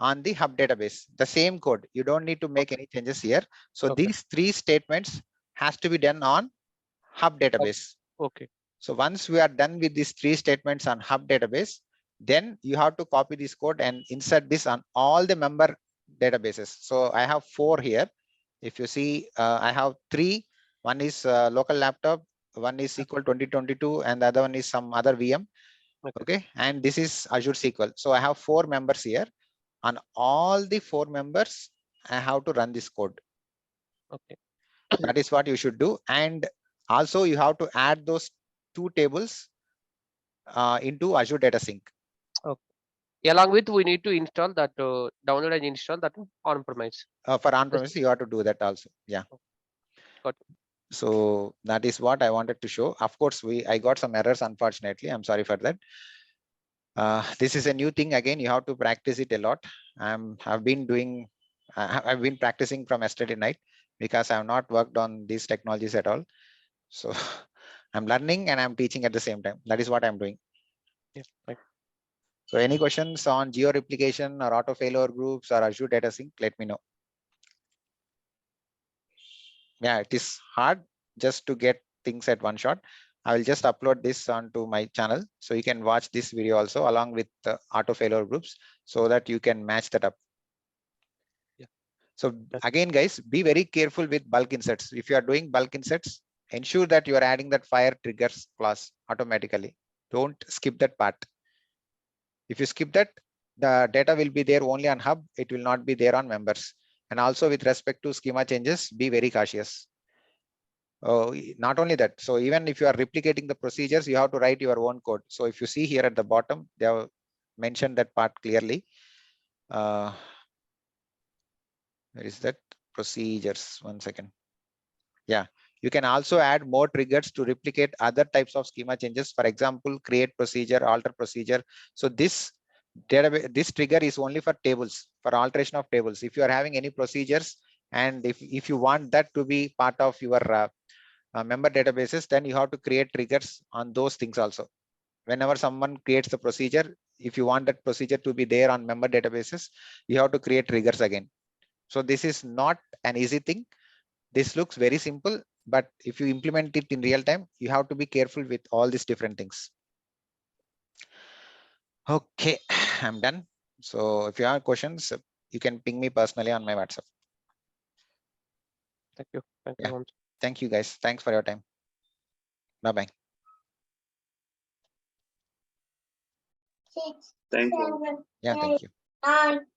on the hub database, the same code. You don't need to make any changes here. So these three statements has to be done on hub database. Okay. So once we are done with these three statements on hub database, then you have to copy this code and insert this on all the member databases. So I have 4 here. If you see, I have 3. One is local laptop, one is SQL 2022, and the other one is some other VM. Okay, and this is Azure SQL. So I have 4 members here. On all the 4 members, I have to run this code. Okay. That is what you should do. And also you have to add those 2 tables into Azure Data Sync. Okay. Along with, we need to install that, download and install that on-premise. For on-premise, you have to do that also. Yeah. Got it. So that is what I wanted to show. Of course, I got some errors, unfortunately. I'm sorry for that. This is a new thing. Again, you have to practice it a lot. I've been practicing from yesterday night because I have not worked on these technologies at all. So I'm learning and I'm teaching at the same time. That is what I'm doing. Yeah. Right. So any questions on Geo Replication or auto failover groups or Azure Data Sync, let me know. Yeah, it is hard just to get things at one shot. I will just upload this onto my channel. So you can watch this video also along with the auto failover groups so that you can match that up. Yeah. So again, guys, be very careful with bulk inserts. If you are doing bulk inserts, ensure that you are adding that fire triggers clause automatically. Don't skip that part. If you skip that, the data will be there only on hub. It will not be there on members. And also with respect to schema changes, be very cautious. Not only that, so even if you are replicating the procedures, you have to write your own code. So if you see here at the bottom, they have mentioned that part clearly. Where is that? Procedures, 1 second. Yeah, you can also add more triggers to replicate other types of schema changes. For example, create procedure, alter procedure. So this database, this trigger is only for tables, for alteration of tables. If you are having any procedures, and if you want that to be part of your member databases, then you have to create triggers on those things also. Whenever someone creates the procedure, if you want that procedure to be there on member databases, you have to create triggers again. So this is not an easy thing. This looks very simple, but if you implement it in real time, you have to be careful with all these different things. Okay, I'm done. So if you have questions, you can ping me personally on my WhatsApp. Thank you. Thank Yeah. you. Thank you guys. Thanks for your time. Bye-bye. Thank you. Yeah, thank you.